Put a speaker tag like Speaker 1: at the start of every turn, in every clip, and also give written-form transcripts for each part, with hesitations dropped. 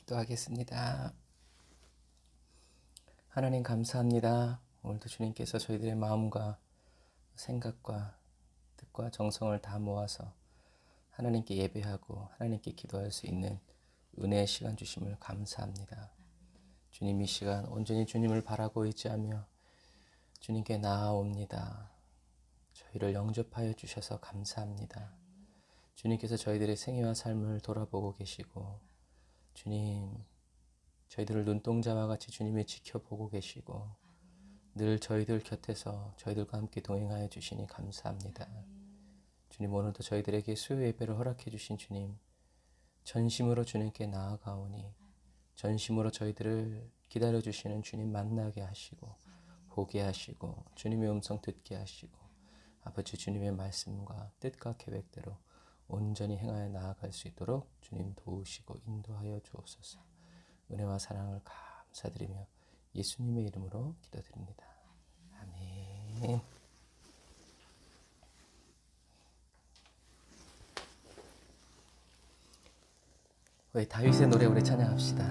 Speaker 1: 기도하겠습니다. 하나님 감사합니다. 오늘도 주님께서 저희들의 마음과 생각과 뜻과 정성을 다 모아서 하나님께 예배하고 하나님께 기도할 수 있는 은혜의 시간 주심을 감사합니다. 주님, 이 시간 온전히 주님을 바라고 의지하며 주님께 나아옵니다. 저희를 영접하여 주셔서 감사합니다. 주님께서 저희들의 생애와 삶을 돌아보고 계시고, 주님, 저희들을 눈동자와 같이 주님이 지켜보고 계시고 늘 저희들 곁에서 저희들과 함께 동행하여 주시니 감사합니다. 주님, 오늘도 저희들에게 수요 예배를 허락해 주신 주님, 전심으로 주님께 나아가오니 전심으로 저희들을 기다려 주시는 주님 만나게 하시고 보게 하시고 주님의 음성 듣게 하시고 아버지 주님의 말씀과 뜻과 계획대로 온전히 행하여 나아갈 수 있도록 주님 도우시고 인도하여 주옵소서. 은혜와 사랑을 감사드리며 예수님의 이름으로 기도드립니다. 아멘. 우리 다윗의 노래 우리 찬양합시다.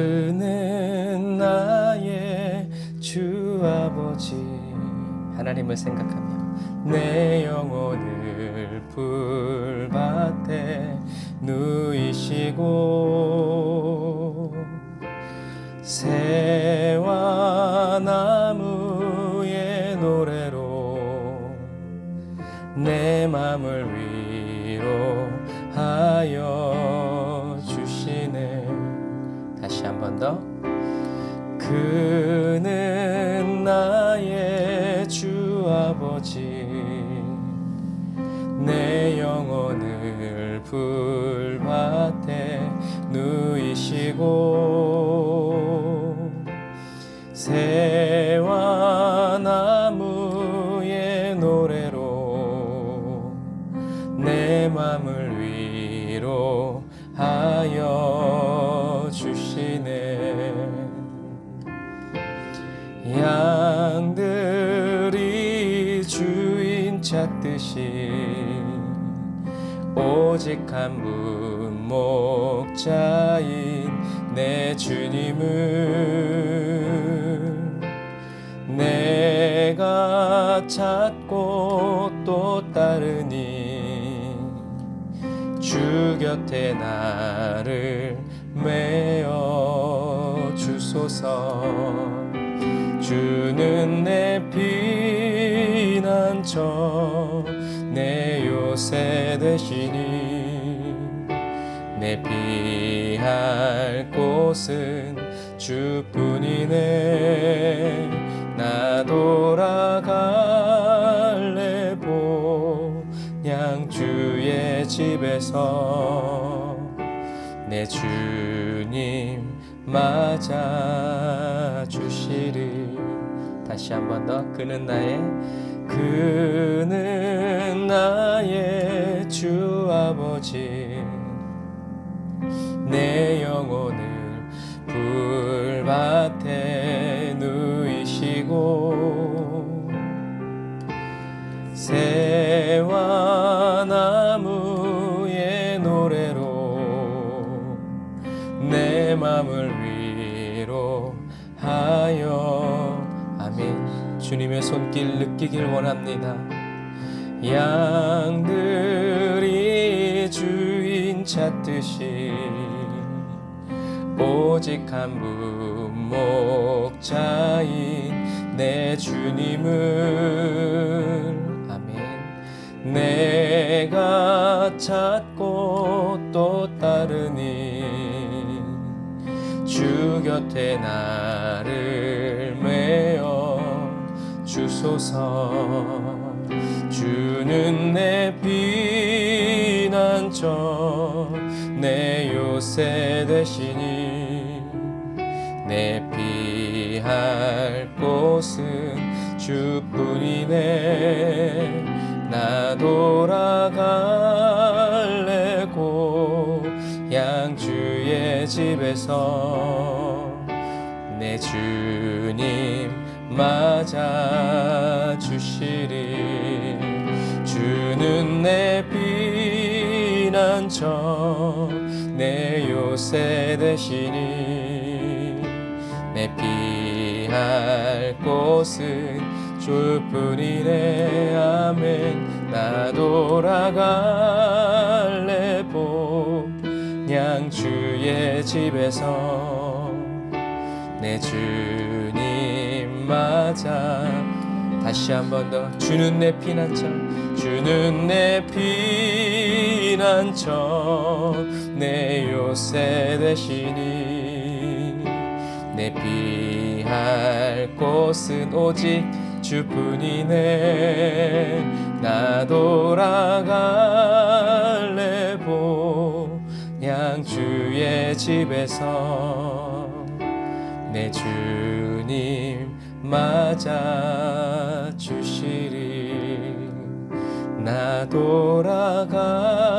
Speaker 1: 그는 나의 주 아버지, 하나님을 생각하며 내 영혼을 불밭에 누이시고 새와 나무의 노래로 내 맘을 위로하여 주시네. 다시 한 번 더. 그는 나의 주 아버지, 내 영혼을 불밭에 누이시고 새와 나무의 노래로 내 맘을 위로하여 주시네. 양들이 주인 찾듯이 오직 한 분 목자인 내 주님을 내가 찾고 또 따르니 주 곁에 나를 메어 주소서. 주는 내 피난처 내 요새 되시니 내 피할 곳은 주뿐이네. 나 돌아갈래 본향 주의 집에서 내 주님 맞아 주시리. 다시 한 번 더. 그는 나의 주 아버지, 내 영혼을 불밭에 누이시고 새와 나무의 노래로 내 맘을 위로하여. 아멘. 주님의 손길 느끼길 원합니다. 양들이 주인 찾듯이 오직 한 분 목자인 내 주님을 아멘 내가 찾고 또 따르니 주 곁에 나를 메어 주소서. 주는 내 피난처 내 요새 되시니 내 피할 곳은 주뿐이네. 나 돌아갈래 고향 주의 집에서 내 주님 맞아 주시리. 주는 내 피난처 내 요새 되시니 내 피할 곳은 주뿐이네. 아멘. 나 돌아갈래 그냥 주의 집에서 내 주님 맞아. 다시 한 번 더. 주는 내 피난처, 주는 내 피난처 내 요새 되시니 내 피할 곳은 오직 주뿐이네. 나 돌아갈래 그냥 주의 집에서 내 주님 맞아 주시리. 나 돌아갈래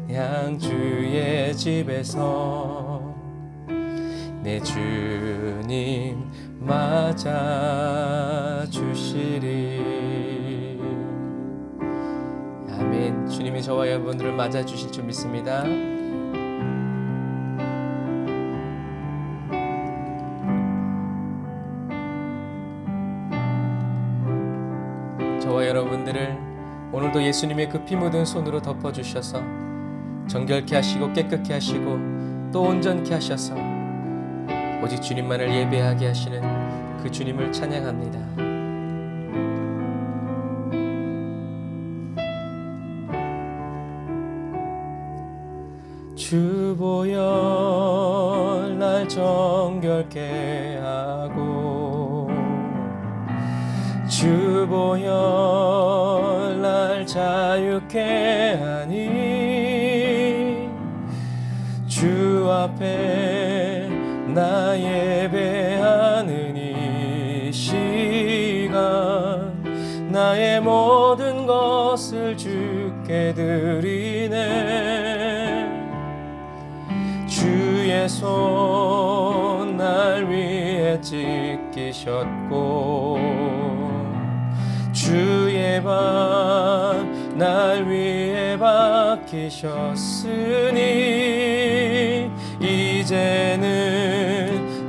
Speaker 1: 그냥 주의 집에서 내 주님 맞아 주시리. 아멘. 주님이 저와 여러분들을 맞아 주실 줄 믿습니다. 저와 여러분들을 오늘도 예수님의 그 피 묻은 손으로 덮어주셔서 정결케 하시고 깨끗게 하시고 또 온전케 하셔서 오직 주님만을 예배하게 하시는 그 주님을 찬양합니다. 주 보혈 날 정결케 하고 주 보혈 날 자유케 하니 주 앞에 나 예배하는 이 시간 나의 모든 것을 주께 드리네. 주의 손 날 위에 찢기셨고 주의 발 날 위에 박히셨으니 이제는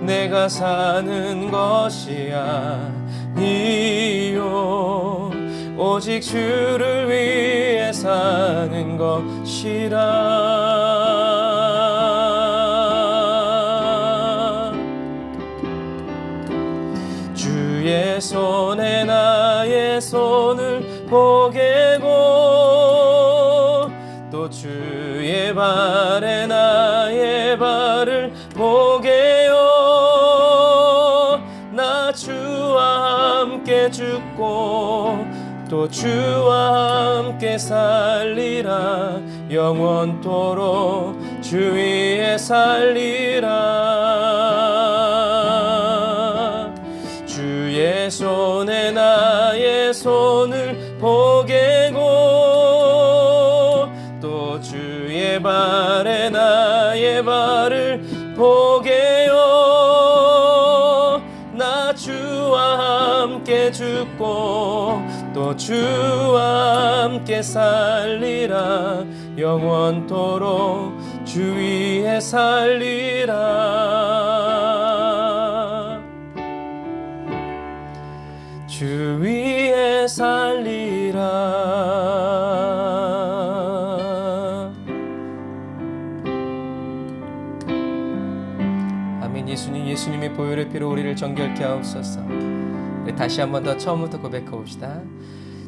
Speaker 1: 내가 사는 것이 아니요 오직 주를 위해 사는 것이라. 주의 손에 나의 손을 보게고 또 주의 발에 나의 발을 보게요. 나 주와 함께 죽고 또 주와 함께 살리라. 영원토록 주 위에 살리라. 주의 손에 나의 손을 보게고 또 주의 발에 나의 발을 보게요. 나 주와 함께 죽고 또 주와 함께 살리라. 영원토록 주 위에 살리라. 주 위에 살리라. 아멘. 예수님의 보혈의 피로 우리를 정결케 하옵소서. 다시 한 번 더 처음부터 고백해 봅시다.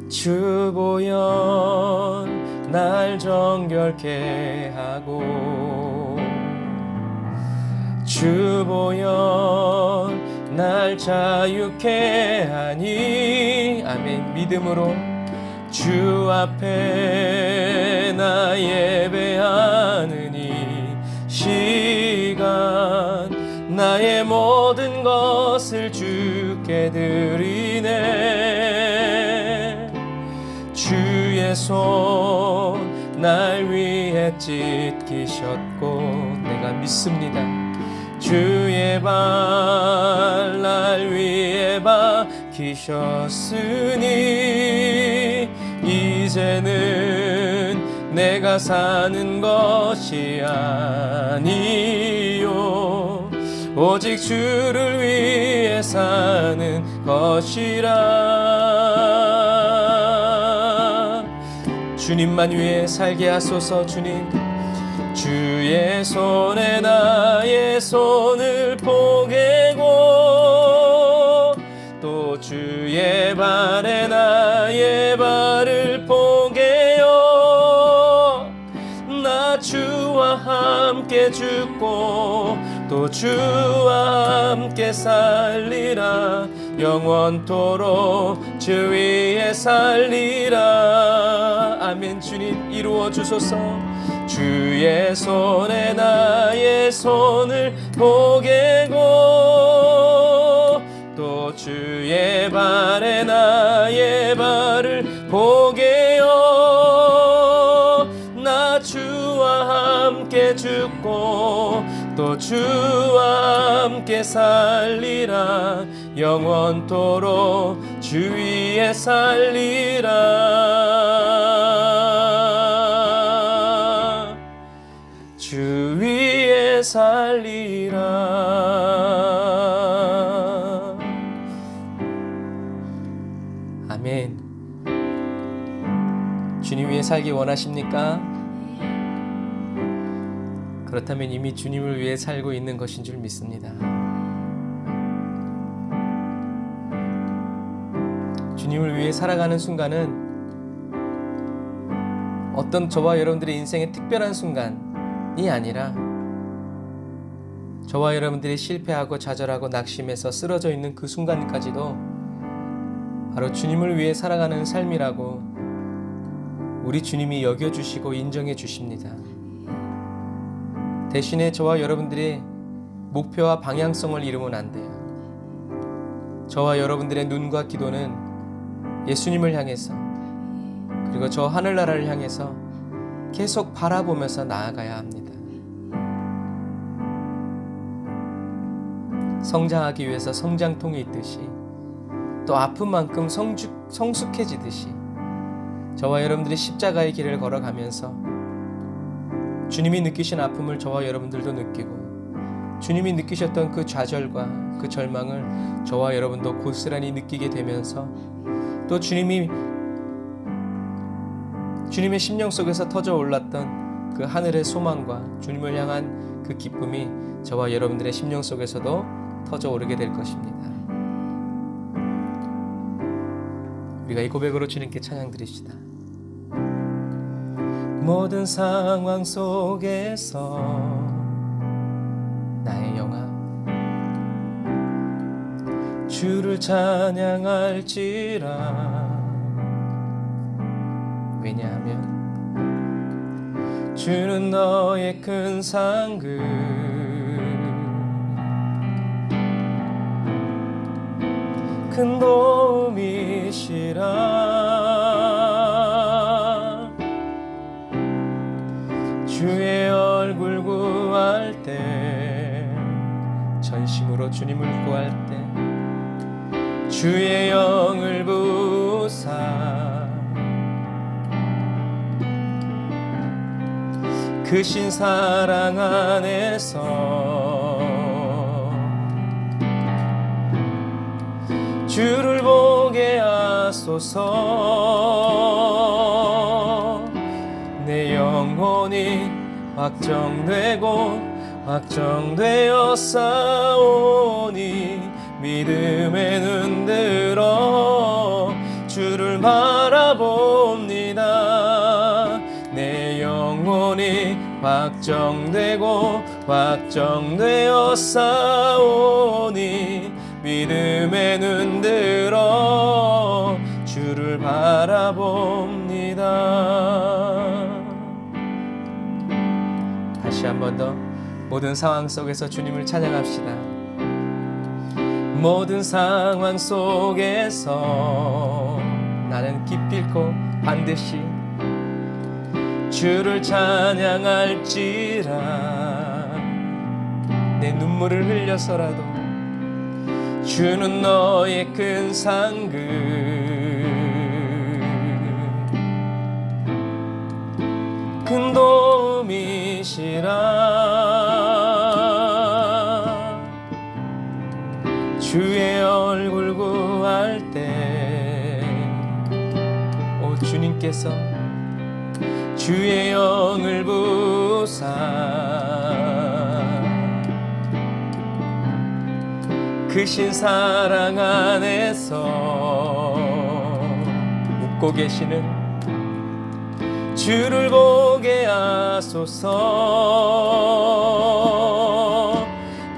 Speaker 1: 주 보혈 날 정결케 하고 주 보혈 날 자유케 하니 아멘. 믿음으로 주 앞에 나 예배하는 이 시간 나의 모든 것을 주께 드리네. 주의 손 날 위에 발에 찢기셨고 내가 믿습니다. 주의 발 날 위에 박히셨으니 이제는 내가 사는 것이 아니요 오직 주를 위해 사는 것이라. 주님만 위해 살게 하소서. 주님, 주의 손에 나의 손을 포개고 또 주의 발에 나의 발을 포개어 나 주와 함께 죽고 또 주와 함께 살리라. 영원토록 주 위에 살리라. 아멘. 주님 이루어 주소서. 주의 손에 나의 손을 포개고 또 주의 발에 나의 발을 포개어 나 주와 함께 죽고 또 주와 함께 살리라. 영원토록 주 위에 살리라. 주 위에 살리라. 아멘. 주님 위해 살기 원하십니까? 그렇다면 이미 주님을 위해 살고 있는 것인 줄 믿습니다. 주님을 위해 살아가는 순간은 어떤 저와 여러분들의 인생의 특별한 순간이 아니라 저와 여러분들이 실패하고 좌절하고 낙심해서 쓰러져 있는 그 순간까지도 바로 주님을 위해 살아가는 삶이라고 우리 주님이 여겨주시고 인정해 주십니다. 대신에 저와 여러분들이 목표와 방향성을 잃으면 안 돼요. 저와 여러분들의 눈과 기도는 예수님을 향해서 그리고 저 하늘나라를 향해서 계속 바라보면서 나아가야 합니다. 성장하기 위해서 성장통이 있듯이 또 아픈 만큼 성숙해지듯이 저와 여러분들이 십자가의 길을 걸어가면서 주님이 느끼신 아픔을 저와 여러분들도 느끼고 주님이 느끼셨던 그 좌절과 그 절망을 저와 여러분도 고스란히 느끼게 되면서 또 주님의 심령 속에서 터져 올랐던 그 하늘의 소망과 주님을 향한 그 기쁨이 저와 여러분들의 심령 속에서도 터져 오르게 될 것입니다. 우리가 이 고백으로 주님께 찬양 드립시다. 모든 상황 속에서 나의 영혼 주를 찬양할지라. 왜냐하면 주는 너의 큰 상급 큰 도움이시라. 주의 얼굴 구할 때 전심으로 주님을 구할 때 주의 영을 부으사 크신 사랑 안에서 주를 보게 하소서. 내 영혼이 확정되고 확정되어 싸우니 믿음의 눈 들어 주를 바라봅니다. 내 영혼이 확정되고 확정되어 싸우니 믿음의 눈 들어 주를 바라봅니다. 다시 한 번 더 모든 상황 속에서 주님을 찬양합시다. 모든 상황 속에서 나는 기필코 반드시 주를 찬양할지라. 내 눈물을 흘려서라도 주는 너의 큰 상급, 큰 도움이시라. 주의 얼굴 구할 때, 오 주님께서 주의 영을 부사 크신 사랑 안에서 웃고 계시는 주를 보게 하소서.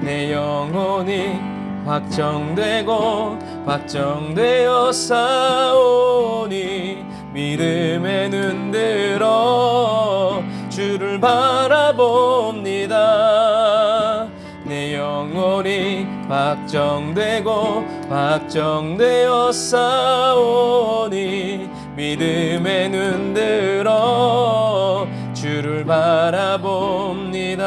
Speaker 1: 내 영혼이 확정되고 확정되어 싸우니 믿음의 눈 들어 주를 바라봅니다. 내 영혼이 확정되고 확정되어 싸우니 믿음의 눈 들어 주를 바라봅니다.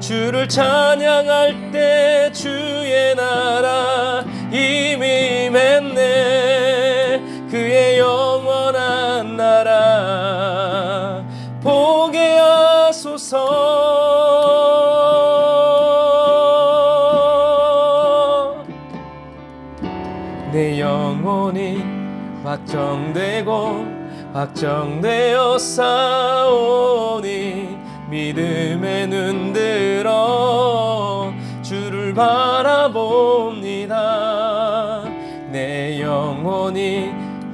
Speaker 1: 주를 찬양할 때 주의 나라 이미 맺네. 그의 영원한 나라 보게 하소서. 내 영혼이 확정되고 확정되어 싸우니 믿음의 눈 들어 주를 바라봅니다. 내 영혼이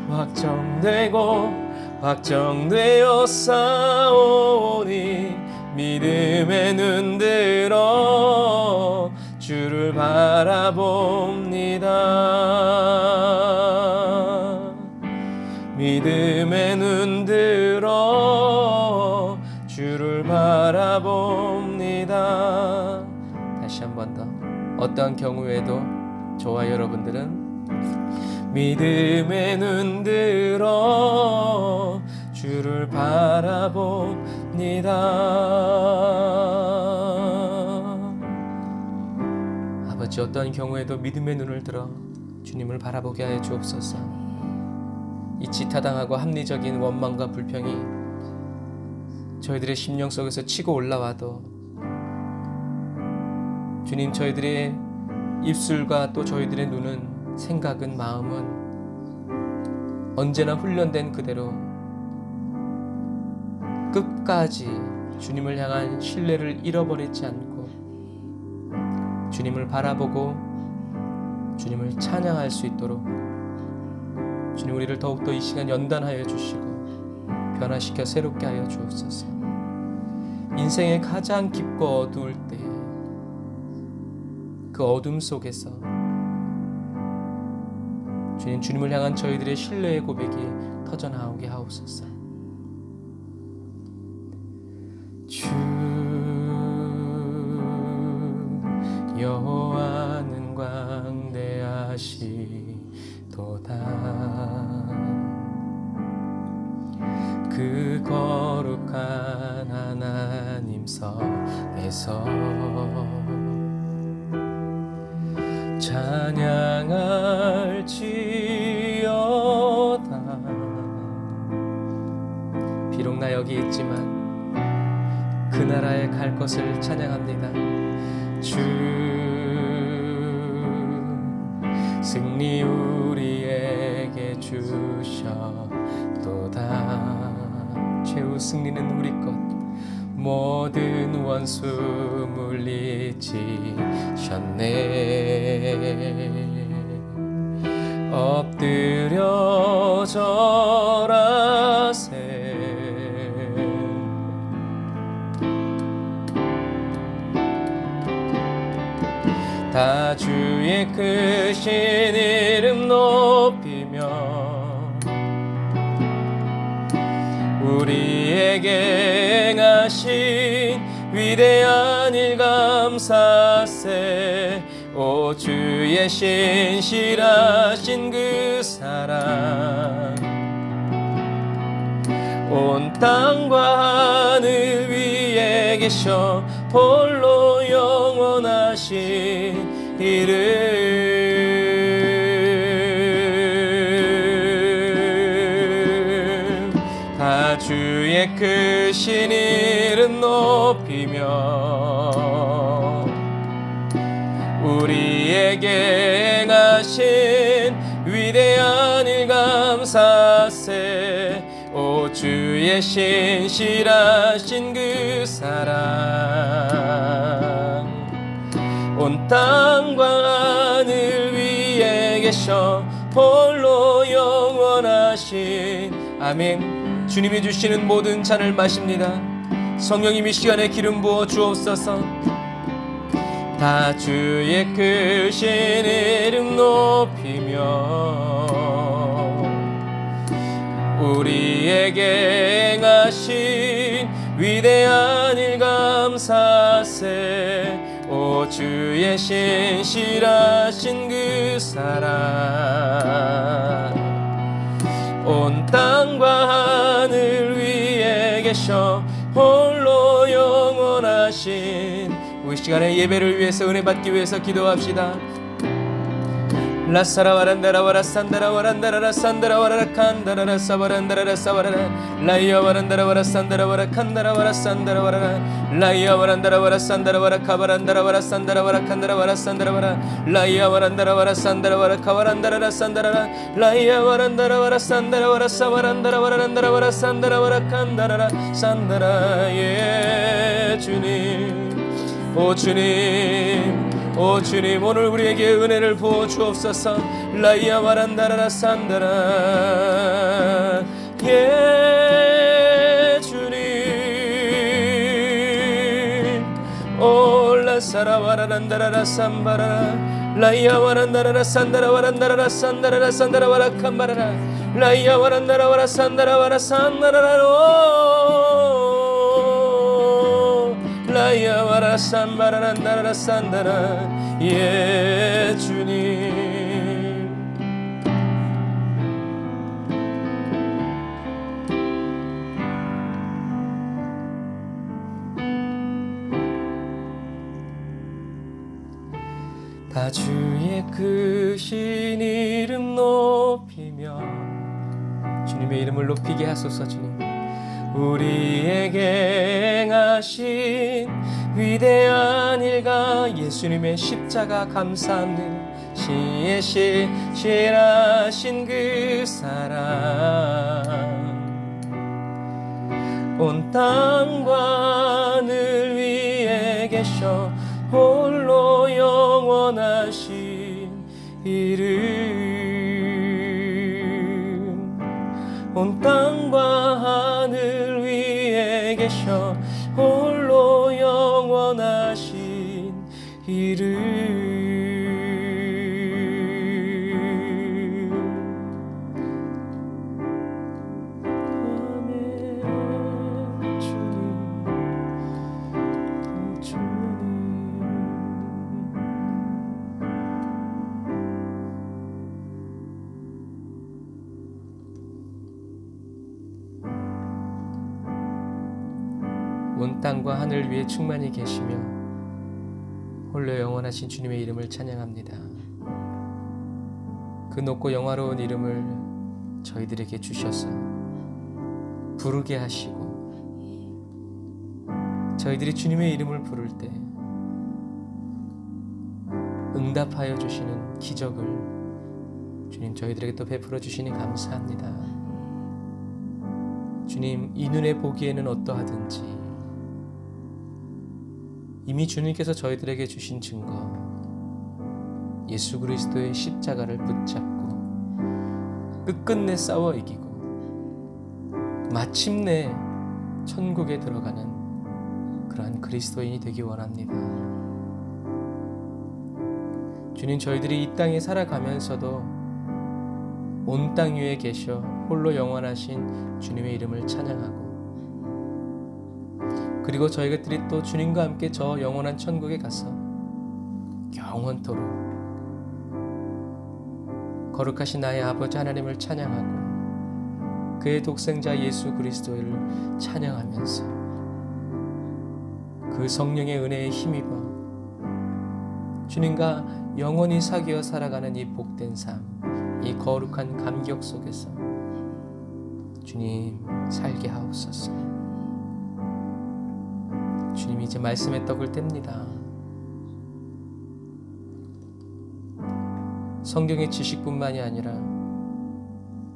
Speaker 1: 확정되고 확정되어 싸우니 믿음의 눈 들어 주를 바라봅니다. 믿음의 눈 들어 주를 바라봅니다. 다시 한 번 더. 어떠한 경우에도 저와 여러분들은 믿음의 눈 들어 주를 바라봅니다. 아버지, 어떠한 경우에도 믿음의 눈을 들어 주님을 바라보게 하여 주옵소서. 이 지타당하고 합리적인 원망과 불평이 저희들의 심령 속에서 치고 올라와도 주님, 저희들의 입술과 또 저희들의 눈은, 생각은, 마음은 언제나 훈련된 그대로 끝까지 주님을 향한 신뢰를 잃어버리지 않고 주님을 바라보고 주님을 찬양할 수 있도록 주님, 우리를 더욱더 이 시간 연단하여 주시고 변화시켜 새롭게 하여 주옵소서. 인생의 가장 깊고 어두울 때 그 어둠 속에서 주님, 주님을 향한 저희들의 신뢰의 고백이 터져나오게 하옵소서. 주 여호와는 광대하시도다. 그 거룩한 하나님 성에서 찬양할지어다. 비록 나 여기 있지만 그 나라에 갈 것을 찬양합니다. 주 승리 우리에게 주셨도다. 최후 승리는 우리 것. 모든 원수 물리치셨네. 엎드려 절하세. 다 주의 크신 이름 높이며 우리에게 행하신 위대한 일 감사세. 오 주의 신실하신 그 사랑 온 땅과 하늘 위에 계셔 홀로 영원하신 이름 다 주의 크신 이름 높이며 우리에게 행하신 위대한 일 감사세 오 주의 신실하신 그 사랑 온 땅과 하늘 위에 계셔 홀로 영원하신 아멘. 주님이 주시는 모든 잔을 마십니다. 성령님 이 시간에 기름 부어 주옵소서. 다 주의 크신 이름 높이며 우리에게 행하신 위대한 일 감사세 오 주의 신실하신 그 사랑 온 땅과 하늘 위에 계셔 홀로 영원하신 우리 시간의 예배를 위해서 은혜 받기 위해서 기도합시다. 라사라와란다라 와라산다라 와란다라라 산다라 와라라 칸다라라 사와란다라라 사와라라 라이야 와란다라 와라산다라 와라칸다라 와라산다라 와라라 라이야 와란다라 와라산다라 와라카바란다라 와라산다라 와라칸다라 와라산다라 와라 라이야 와란다라 와라산다라 와라카바란다라라 산다라라 라이야 와란다라 와라산다라 와라사와란다라 와라란다라 와라산다라 와라칸다라라 산다라 예 주님 오 주님 오 주님 오늘 우리에게 은혜를 부어 주옵소서. 라이야 와란다라라 산다라 예 주님 오 라사라 와라란다라라 산바라라 라이야 와란다라라 산다라 와란다라라 산다라라 산다라 와라칸바라라 라이야 와란다라 와라 산다라 와라 산다라라 라이야 와라 산바라란다라라 산다라 예 주님 다 주의 크신 이름 높이며 주님의 이름을 높이게 하소서. 주님 우리에게 행하신 위대한 일과 예수님의 십자가 감사합니다. 시에 신실하신 그 사랑 온 땅과 하늘 위에 계셔 홀로 영원하신 이름 온 땅과 하늘 위에 계셔 홀로 영원하신 이름 아멘 주님 주님 온 땅과 하늘 위에 충만히 계시며 홀로 영원하신 주님의 이름을 찬양합니다. 그 높고 영화로운 이름을 저희들에게 주셔서 부르게 하시고 저희들이 주님의 이름을 부를 때 응답하여 주시는 기적을 주님 저희들에게 또 베풀어 주시니 감사합니다. 주님 이 눈에 보기에는 어떠하든지 이미 주님께서 저희들에게 주신 증거 예수 그리스도의 십자가를 붙잡고 끝끝내 싸워 이기고 마침내 천국에 들어가는 그러한 그리스도인이 되기 원합니다. 주님 저희들이 이 땅에 살아가면서도 온 땅 위에 계셔 홀로 영원하신 주님의 이름을 찬양하고 그리고 저희들이 또 주님과 함께 저 영원한 천국에 가서 영원토록 거룩하신 나의 아버지 하나님을 찬양하고 그의 독생자 예수 그리스도를 찬양하면서 그 성령의 은혜에 힘입어 주님과 영원히 사귀어 살아가는 이 복된 삶, 이 거룩한 감격 속에서 주님 살게 하옵소서. 주님 이제 말씀의 떡을 뗍니다. 성경의 지식뿐만이 아니라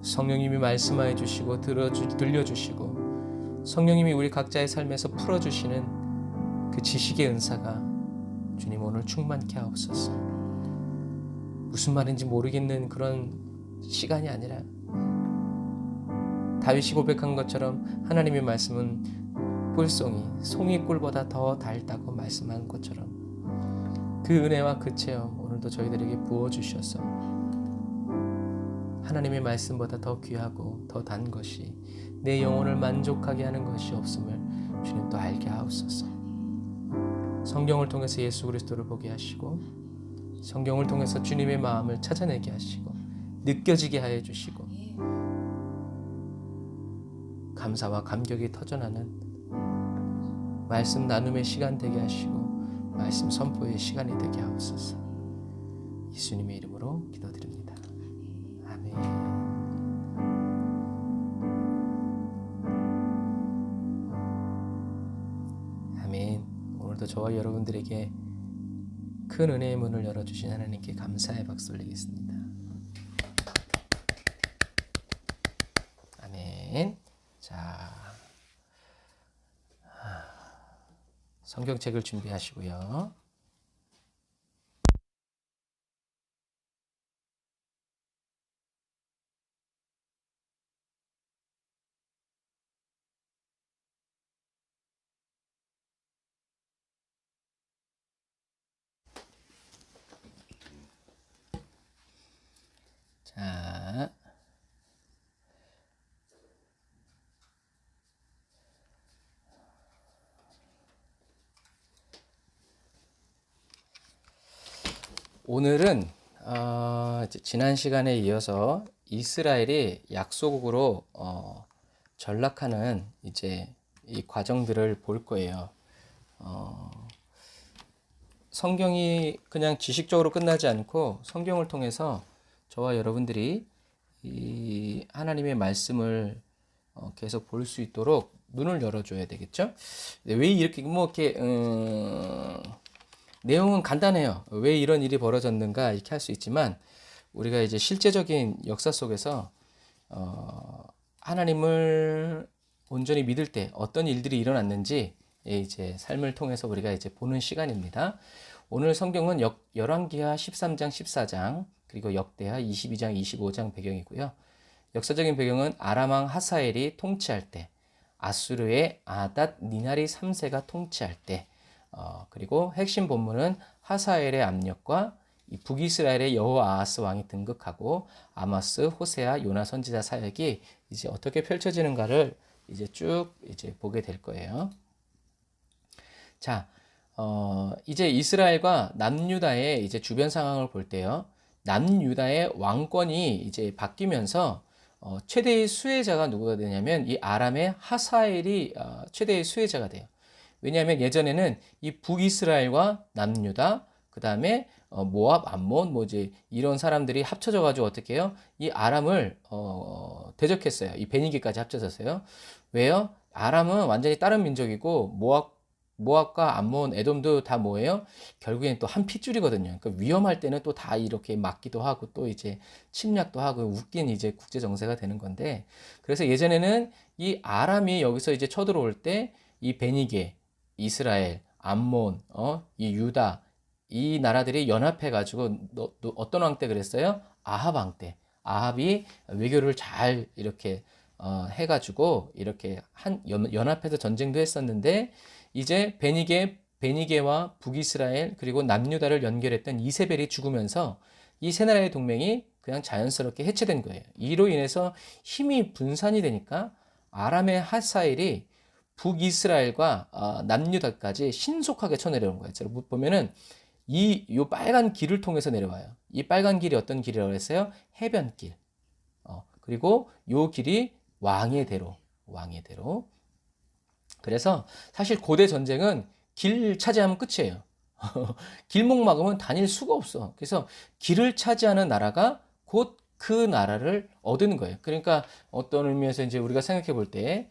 Speaker 1: 성령님이 말씀하여 주시고 들려주시고 성령님이 우리 각자의 삶에서 풀어주시는 그 지식의 은사가 주님 오늘 충만케 하옵소서. 무슨 말인지 모르겠는 그런 시간이 아니라 다윗이 고백한 것처럼 하나님의 말씀은 꿀송이, 송이 꿀보다 더 달다고 말씀한 것처럼 그 은혜와 그 체험 오늘도 저희들에게 부어주셔서 하나님의 말씀보다 더 귀하고 더 단 것이 내 영혼을 만족하게 하는 것이 없음을 주님 또 알게 하옵소서. 성경을 통해서 예수 그리스도를 보게 하시고 성경을 통해서 주님의 마음을 찾아내게 하시고 느껴지게 하여 주시고 감사와 감격이 터져나는 말씀 나눔의 시간 되게 하시고 말씀 선포의 시간이 되게 하옵소서. 예수님의 이름으로 기도드립니다. 아멘. 아멘. 오늘도 저와 여러분들에게 큰 은혜의 문을 열어주신 하나님께 감사의 박수 올리겠습니다. 아멘. 자, 성경책을 준비하시고요. 자, 오늘은 이제 지난 시간에 이어서 이스라엘이 약소국으로 전락하는 이제 이 과정들을 볼 거예요. 성경이 그냥 지식적으로 끝나지 않고 성경을 통해서 저와 여러분들이 이 하나님의 말씀을 계속 볼 수 있도록 눈을 열어줘야 되겠죠? 왜 이렇게 이렇게 내용은 간단해요. 왜 이런 일이 벌어졌는가 이렇게 할 수 있지만 우리가 이제 실제적인 역사 속에서 하나님을 온전히 믿을 때 어떤 일들이 일어났는지 이제 삶을 통해서 우리가 이제 보는 시간입니다. 오늘 성경은 열왕기하 13장 14장 그리고 역대하 22장 25장 배경이고요. 역사적인 배경은 아람 왕 하사엘이 통치할 때, 아수르의 아닷 니나리 3세가 통치할 때, 그리고 핵심 본문은 하사엘의 압력과 이 북이스라엘의 여호아하스 왕이 등극하고 아마스, 호세아, 요나 선지자 사역이 이제 어떻게 펼쳐지는가를 이제 쭉 이제 보게 될 거예요. 자, 이제 이스라엘과 남유다의 이제 주변 상황을 볼 때요. 남유다의 왕권이 이제 바뀌면서 최대의 수혜자가 누구가 되냐면 이 아람의 하사엘이 최대의 수혜자가 돼요. 왜냐하면 예전에는 이 북이스라엘과 남유다, 그 다음에 모압, 암몬, 뭐 이제 이런 사람들이 합쳐져 가지고 어떻게 해요? 이 아람을 대적했어요. 이 베니게까지 합쳐졌어요. 왜요? 아람은 완전히 다른 민족이고 모압과 암몬, 에돔도 다 뭐예요? 결국엔 또 한 핏줄이거든요. 그러니까 위험할 때는 또 다 이렇게 막기도 하고 또 이제 침략도 하고 웃긴 이제 국제 정세가 되는 건데, 그래서 예전에는 이 아람이 여기서 이제 쳐들어올 때 이 베니게, 이스라엘, 암몬, 이 유다 이 나라들이 연합해 가지고 어떤 왕 때 그랬어요? 아합 왕 때. 아합이 외교를 잘 이렇게 해가지고 이렇게 연합해서 전쟁도 했었는데 이제 베니게와 북이스라엘 그리고 남유다를 연결했던 이세벨이 죽으면서 이 세 나라의 동맹이 그냥 자연스럽게 해체된 거예요. 이로 인해서 힘이 분산이 되니까 아람의 하사엘이 북이스라엘과 남유다까지 신속하게 쳐내려온 거예요. 제가 보면은 요 빨간 길을 통해서 내려와요. 이 빨간 길이 어떤 길이라고 했어요? 해변길. 그리고 요 길이 왕의 대로, 왕의 대로. 그래서 사실 고대 전쟁은 길 차지하면 끝이에요. 길목 막으면 다닐 수가 없어. 그래서 길을 차지하는 나라가 곧 그 나라를 얻은 거예요. 그러니까 어떤 의미에서 이제 우리가 생각해 볼 때,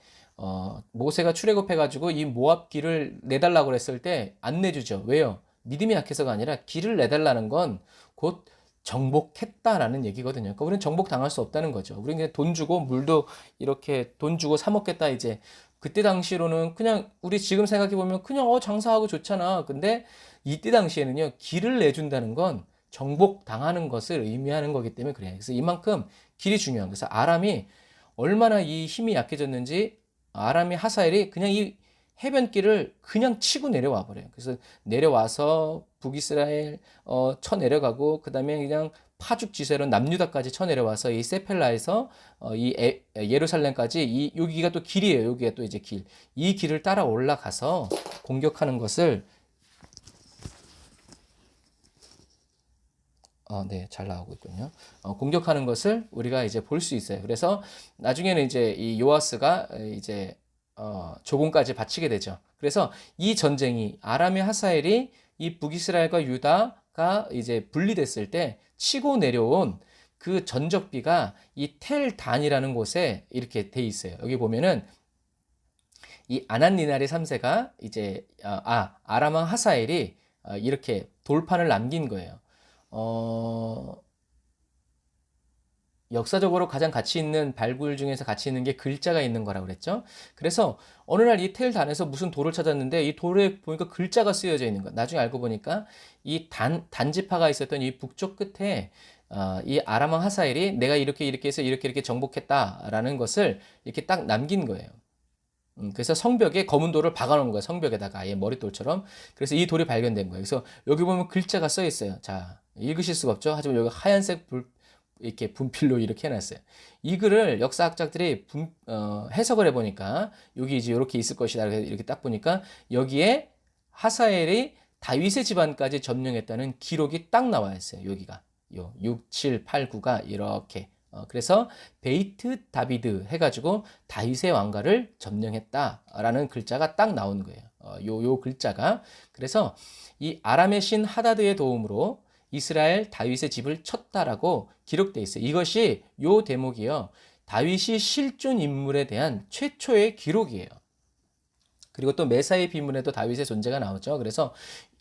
Speaker 1: 모세가 출애굽해가지고 이 모압 길을 내달라고 그랬을 때 안 내주죠. 왜요? 믿음이 약해서가 아니라 길을 내달라는 건 곧 정복했다라는 얘기거든요. 그러니까 우리는 정복당할 수 없다는 거죠. 우리는 그냥 돈 주고 물도 이렇게 돈 주고 사 먹겠다 이제 그때 당시로는 그냥 우리 지금 생각해 보면 그냥 장사하고 좋잖아. 근데 이때 당시에는요 길을 내준다는 건 정복당하는 것을 의미하는 거기 때문에 그래요. 그래서 이만큼 길이 중요한 거예요. 그래서 아람이 얼마나 이 힘이 약해졌는지 아람이 하사엘이 그냥 이 해변길을 그냥 치고 내려와 버려요. 그래서 내려와서 북이스라엘 쳐 내려가고 그다음에 그냥 파죽 지세로 남유다까지 쳐 내려와서 이 세펠라에서 예루살렘까지 이 여기가 또 길이에요. 여기가 또 이제 길. 이 길을 따라 올라가서 공격하는 것을 네, 잘 나오고 있군요. 공격하는 것을 우리가 이제 볼 수 있어요. 그래서 나중에는 이제 이 요아스가 이제 조공까지 바치게 되죠. 그래서 이 전쟁이 아람의 하사엘이 이 북이스라엘과 유다가 이제 분리됐을 때 치고 내려온 그 전적비가 이 텔단이라는 곳에 이렇게 돼 있어요. 여기 보면은 이 아난니날의 3세가 이제 아람 왕 하사엘이 이렇게 돌판을 남긴 거예요. 역사적으로 가장 가치 있는 발굴 중에서 가치 있는 게 글자가 있는 거라고 그랬죠. 그래서 어느 날 이 텔단에서 무슨 돌을 찾았는데 이 돌에 보니까 글자가 쓰여져 있는 거. 나중에 알고 보니까 이 단지파가 있었던 이 북쪽 끝에 이 아람 왕 하사엘이 내가 이렇게 해서 이렇게 정복했다라는 것을 이렇게 딱 남긴 거예요. 그래서 성벽에 검은 돌을 박아놓은 거예요. 성벽에다가 아예 머릿돌처럼. 그래서 이 돌이 발견된 거예요. 그래서 여기 보면 글자가 써 있어요. 자, 읽으실 수가 없죠. 하지만 여기 하얀색 이렇게 분필로 이렇게 해놨어요. 이 글을 역사학자들이 해석을 해보니까 여기 이제 이렇게 있을 것이다. 이렇게 딱 보니까 여기에 하사엘이 다윗의 집안까지 점령했다는 기록이 딱 나와 있어요. 여기가 요 6, 7, 8, 9가 이렇게. 그래서 베이트 다비드 해가지고 다윗의 왕가를 점령했다라는 글자가 딱 나온 거예요. 요 글자가. 그래서 이 아람의 신 하다드의 도움으로 이스라엘 다윗의 집을 쳤다라고 기록되어 있어요. 이것이 요 대목이요. 다윗이 실존 인물에 대한 최초의 기록이에요. 그리고 또 메사의 비문에도 다윗의 존재가 나오죠. 그래서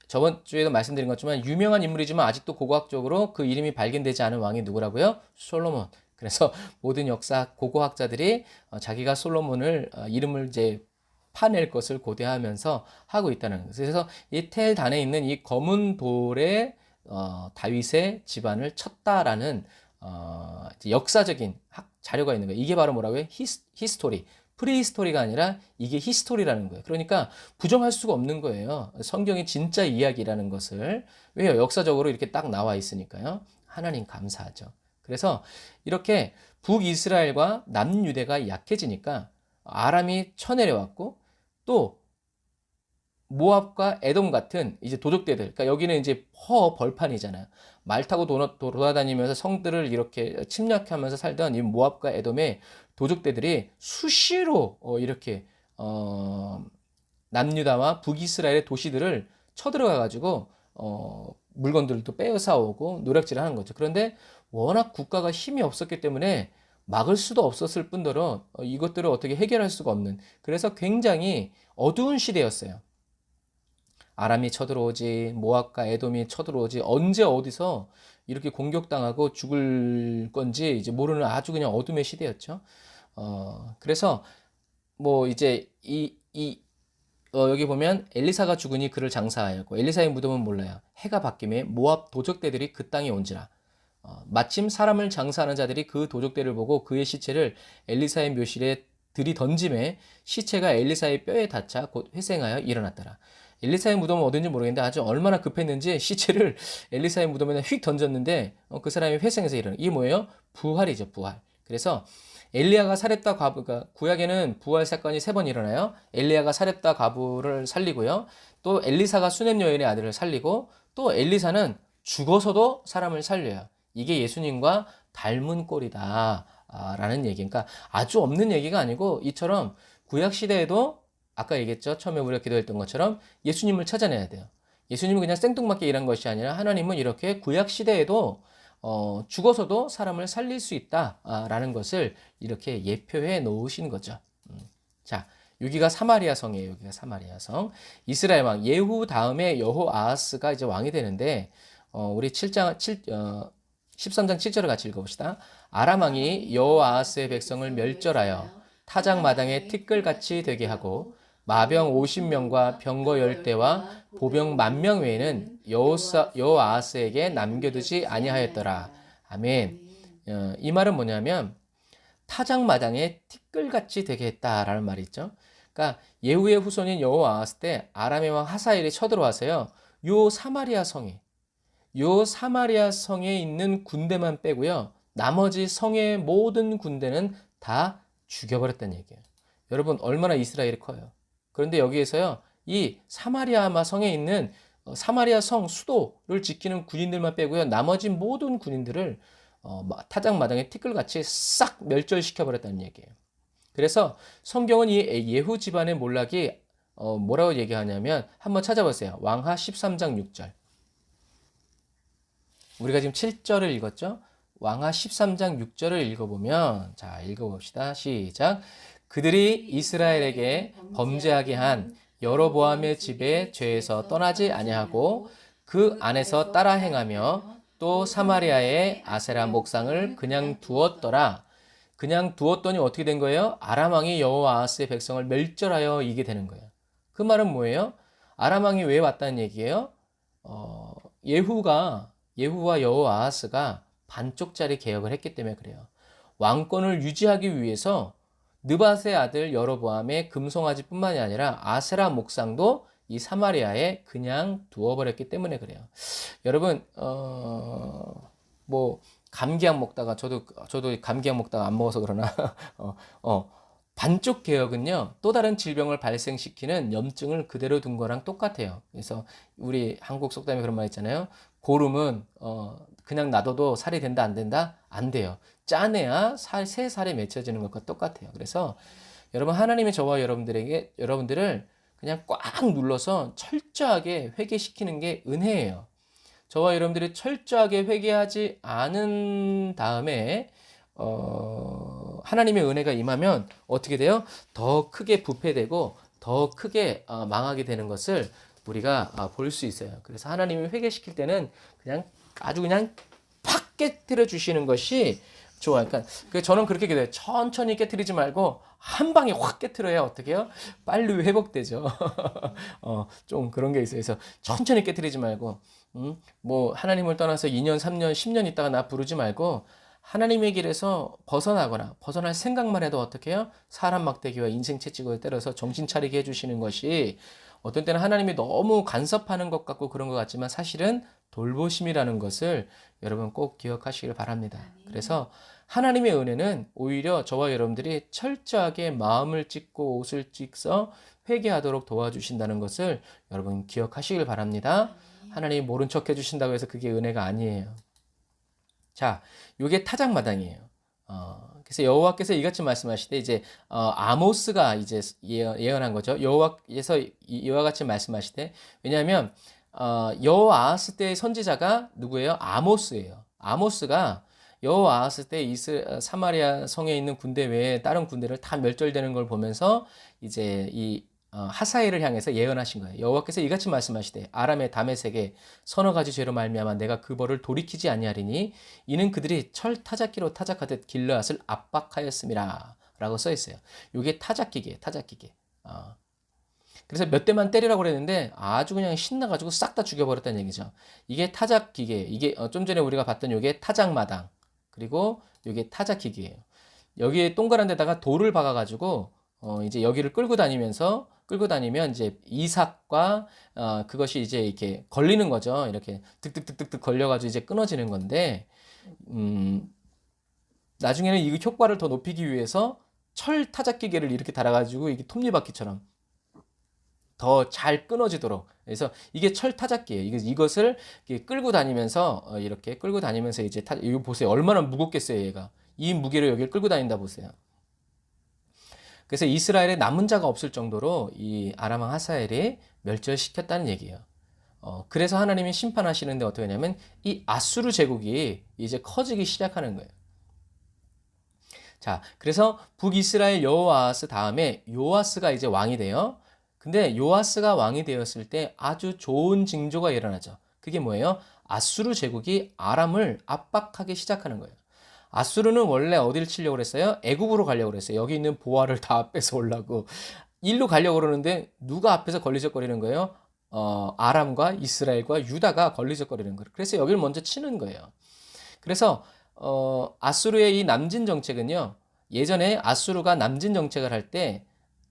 Speaker 1: 저번 주에도 말씀드린 것처럼 유명한 인물이지만 아직도 고고학적으로 그 이름이 발견되지 않은 왕이 누구라고요? 솔로몬. 그래서 모든 역사 고고학자들이 자기가 솔로몬을 이름을 이제 파낼 것을 고대하면서 하고 있다는 거예요. 그래서 이 텔단에 있는 이 검은 돌에 다윗의 집안을 쳤다라는 역사적인 자료가 있는 거예요. 이게 바로 뭐라고요? 히스토리. 프리히스토리가 아니라 이게 히스토리라는 거예요. 그러니까 부정할 수가 없는 거예요. 성경이 진짜 이야기라는 것을. 왜요? 역사적으로 이렇게 딱 나와 있으니까요. 하나님 감사하죠. 그래서 이렇게 북이스라엘과 남유대가 약해지니까 아람이 쳐내려왔고 또 모압과 에돔 같은 이제 도적대들, 그러니까 여기는 이제 벌판이잖아요. 말 타고 돌아다니면서 성들을 이렇게 침략하면서 살던 이 모압과 에돔의 도적대들이 수시로 이렇게 남유다와 북이스라엘의 도시들을 쳐들어가 가지고 물건들도 빼앗아 오고 노략질을 하는 거죠. 그런데 워낙 국가가 힘이 없었기 때문에 막을 수도 없었을 뿐더러 이것들을 어떻게 해결할 수가 없는, 그래서 굉장히 어두운 시대였어요. 아람이 쳐들어오지, 모압과 에돔이 쳐들어오지, 언제 어디서 이렇게 공격당하고 죽을 건지 이제 모르는 아주 그냥 어둠의 시대였죠. 그래서 뭐 이제 여기 보면 엘리사가 죽으니 그를 장사하였고, 엘리사의 무덤은 몰라요. 해가 바뀜에 모압 도적대들이 그 땅에 온지라. 마침 사람을 장사하는 자들이 그 도적대를 보고 그의 시체를 엘리사의 묘실에 들이던짐에 시체가 엘리사의 뼈에 닿자 곧 회생하여 일어났더라. 엘리사의 무덤은 어딘지 모르겠는데 아주 얼마나 급했는지 시체를 엘리사의 무덤에다 휙 던졌는데 그 사람이 회생해서 일어나. 이게 뭐예요? 부활이죠, 부활. 그래서 엘리야가 사렙다 과부가, 구약에는 부활 사건이 3번 일어나요. 엘리야가 사렙다 과부를 살리고요. 또 엘리사가 수넴 여인의 아들을 살리고, 또 엘리사는 죽어서도 사람을 살려요. 이게 예수님과 닮은 꼴이다 라는 얘기니까 아주 없는 얘기가 아니고 이처럼 구약 시대에도 아까 얘기했죠. 처음에 우리가 기도했던 것처럼 예수님을 찾아내야 돼요. 예수님은 그냥 생뚱맞게 일한 것이 아니라 하나님은 이렇게 구약 시대에도 죽어서도 사람을 살릴 수 있다라는 것을 이렇게 예표해 놓으신 거죠. 자, 여기가 사마리아 성이에요. 여기가 사마리아 성. 이스라엘 왕 예후 다음에 여호아하스가 이제 왕이 되는데 우리 13장 7절을 같이 읽어봅시다. 아람 왕이 여호아하스의 백성을 멸절하여 타작 마당에 티끌같이 되게 하고 마병 50명과 병거 10대와 보병 10,000명 외에는 여호아하스에게 남겨두지 아니하였더라. 아멘. 이 말은 뭐냐면 타작 마당에 티끌같이 되게 했다라는 말이 있죠. 그러니까 예후의 후손인 여호아하스 때 아람의 왕 하사엘이 쳐들어와서요. 요 사마리아 성에 있는 군대만 빼고요. 나머지 성의 모든 군대는 다 죽여버렸다는 얘기예요. 여러분 얼마나 이스라엘이 커요. 그런데 여기에서요. 이 사마리아 성에 있는 사마리아 성 수도를 지키는 군인들만 빼고요. 나머지 모든 군인들을 타작 마당에 티끌같이 싹 멸절시켜버렸다는 얘기예요. 그래서 성경은 이 예후 집안의 몰락이 뭐라고 얘기하냐면 한번 찾아보세요. 왕하 13장 6절. 우리가 지금 7절을 읽었죠? 왕하 13장 6절을 읽어보면 자 읽어봅시다. 시작. 그들이 이스라엘에게 범죄하게 한 여로보암의 집의 죄에서 떠나지 아니하고 그 안에서 따라 행하며 또 사마리아의 아세라 목상을 그냥 두었더라. 그냥 두었더니 어떻게 된 거예요? 아람 왕이 여호아하스의 백성을 멸절하여 이게 되는 거예요. 그 말은 뭐예요? 아람 왕이 왜 왔다는 얘기예요? 예후와 여호아하스가 반쪽짜리 개혁을 했기 때문에 그래요. 왕권을 유지하기 위해서 느밧의 아들 여로보암의 금송아지뿐만이 아니라 아세라 목상도 이 사마리아에 그냥 두어버렸기 때문에 그래요. 여러분 뭐 감기약 먹다가 저도 감기약 먹다가 안 먹어서 그러나 반쪽 개혁은요 또 다른 질병을 발생시키는 염증을 그대로 둔 거랑 똑같아요. 그래서 우리 한국 속담에 그런 말 있잖아요. 고름은 그냥 놔둬도 살이 된다 안 된다? 안 돼요. 짜내야 새 살에 맺혀지는 것과 똑같아요. 그래서 여러분 하나님이 저와 여러분들을 그냥 꽉 눌러서 철저하게 회개시키는 게 은혜예요. 저와 여러분들이 철저하게 회개하지 않은 다음에 하나님의 은혜가 임하면 어떻게 돼요? 더 크게 부패되고 더 크게 망하게 되는 것을 우리가 볼 수 있어요. 그래서 하나님이 회개시킬 때는 그냥 아주 그냥 팍 깨뜨려 주시는 것이 좋아요. 그러니까 저는 그렇게 기도해요. 천천히 깨뜨리지 말고 한 방에 확 깨뜨려야 어떻게 해요? 빨리 회복되죠. 좀 그런 게 있어요. 그래서 천천히 깨뜨리지 말고 뭐 하나님을 떠나서 2년, 3년, 10년 있다가 나 부르지 말고 하나님의 길에서 벗어날 생각만 해도 어떻게 해요? 사람 막대기와 인생 채찍을 때려서 정신 차리게 해주시는 것이 어떤 때는 하나님이 너무 간섭하는 것 같고 그런 것 같지만 사실은 돌보심이라는 것을 여러분 꼭 기억하시길 바랍니다. 그래서 하나님의 은혜는 오히려 저와 여러분들이 철저하게 마음을 찢고 옷을 찢어 회개하도록 도와주신다는 것을 여러분 기억하시길 바랍니다. 하나님이 모른 척 해주신다고 해서 그게 은혜가 아니에요. 자, 요게 타작마당이에요. 그래서 여호와께서 이같이 말씀하시되 이제 아모스가 이제 예언한 거죠. 여호와께서 이와 같이 말씀하시되 왜냐하면 여호아하스 때의 선지자가 누구예요? 아모스예요. 아모스가 여호아하스 때 사마리아 성에 있는 군대 외에 다른 군대를 다 멸절되는 걸 보면서 이제 이 하사엘을 향해서 예언하신 거예요. 여호와께서 이같이 말씀하시되 아람의 다메섹에 서너 가지 죄로 말미암아 내가 그 벌을 돌이키지 아니하리니 이는 그들이 철 타작기로 타작하듯 길르앗을 압박하였음이라 라고 써 있어요. 이게 타작기계. 그래서 몇 대만 때리라고 그랬는데 아주 그냥 신나가지고 싹 다 죽여버렸다는 얘기죠. 이게 타작기계. 이게 좀 전에 우리가 봤던 이게 타작마당. 그리고 이게 타작기계예요. 여기에 동그란 데다가 돌을 박아가지고 이제 여기를 끌고 다니면 이제 이삭과 그것이 이제 이렇게 걸리는 거죠. 이렇게 득득득득득 걸려가지고 이제 끊어지는 건데 나중에는 이 효과를 더 높이기 위해서 철 타작기계를 이렇게 달아가지고 이게 톱니바퀴처럼 더 잘 끊어지도록. 그래서 이게 철 타작기예요. 이것을 끌고 다니면서 이렇게 끌고 다니면서 이제 이거 보세요. 얼마나 무겁겠어요, 얘가. 이 무게로 여기를 끌고 다닌다 보세요. 그래서 이스라엘에 남은 자가 없을 정도로 이 아람 왕 하사엘이 멸절시켰다는 얘기예요. 그래서 하나님이 심판하시는데 어떻게 하냐면 이 아수르 제국이 이제 커지기 시작하는 거예요. 자, 그래서 북이스라엘 여호아스 다음에 요아스가 이제 왕이 돼요. 근데 요아스가 왕이 되었을 때 아주 좋은 징조가 일어나죠. 그게 뭐예요? 아수르 제국이 아람을 압박하기 시작하는 거예요. 아수르는 원래 어디를 치려고 그랬어요? 애굽으로 가려고 그랬어요. 여기 있는 보화를 다 뺏어 오려고. 일로 가려고 그러는데 누가 앞에서 걸리적거리는 거예요? 아람과 이스라엘과 유다가 걸리적거리는 거예요. 그래서 여기를 먼저 치는 거예요. 그래서 아수르의 이 남진 정책은요. 예전에 아수르가 남진 정책을 할 때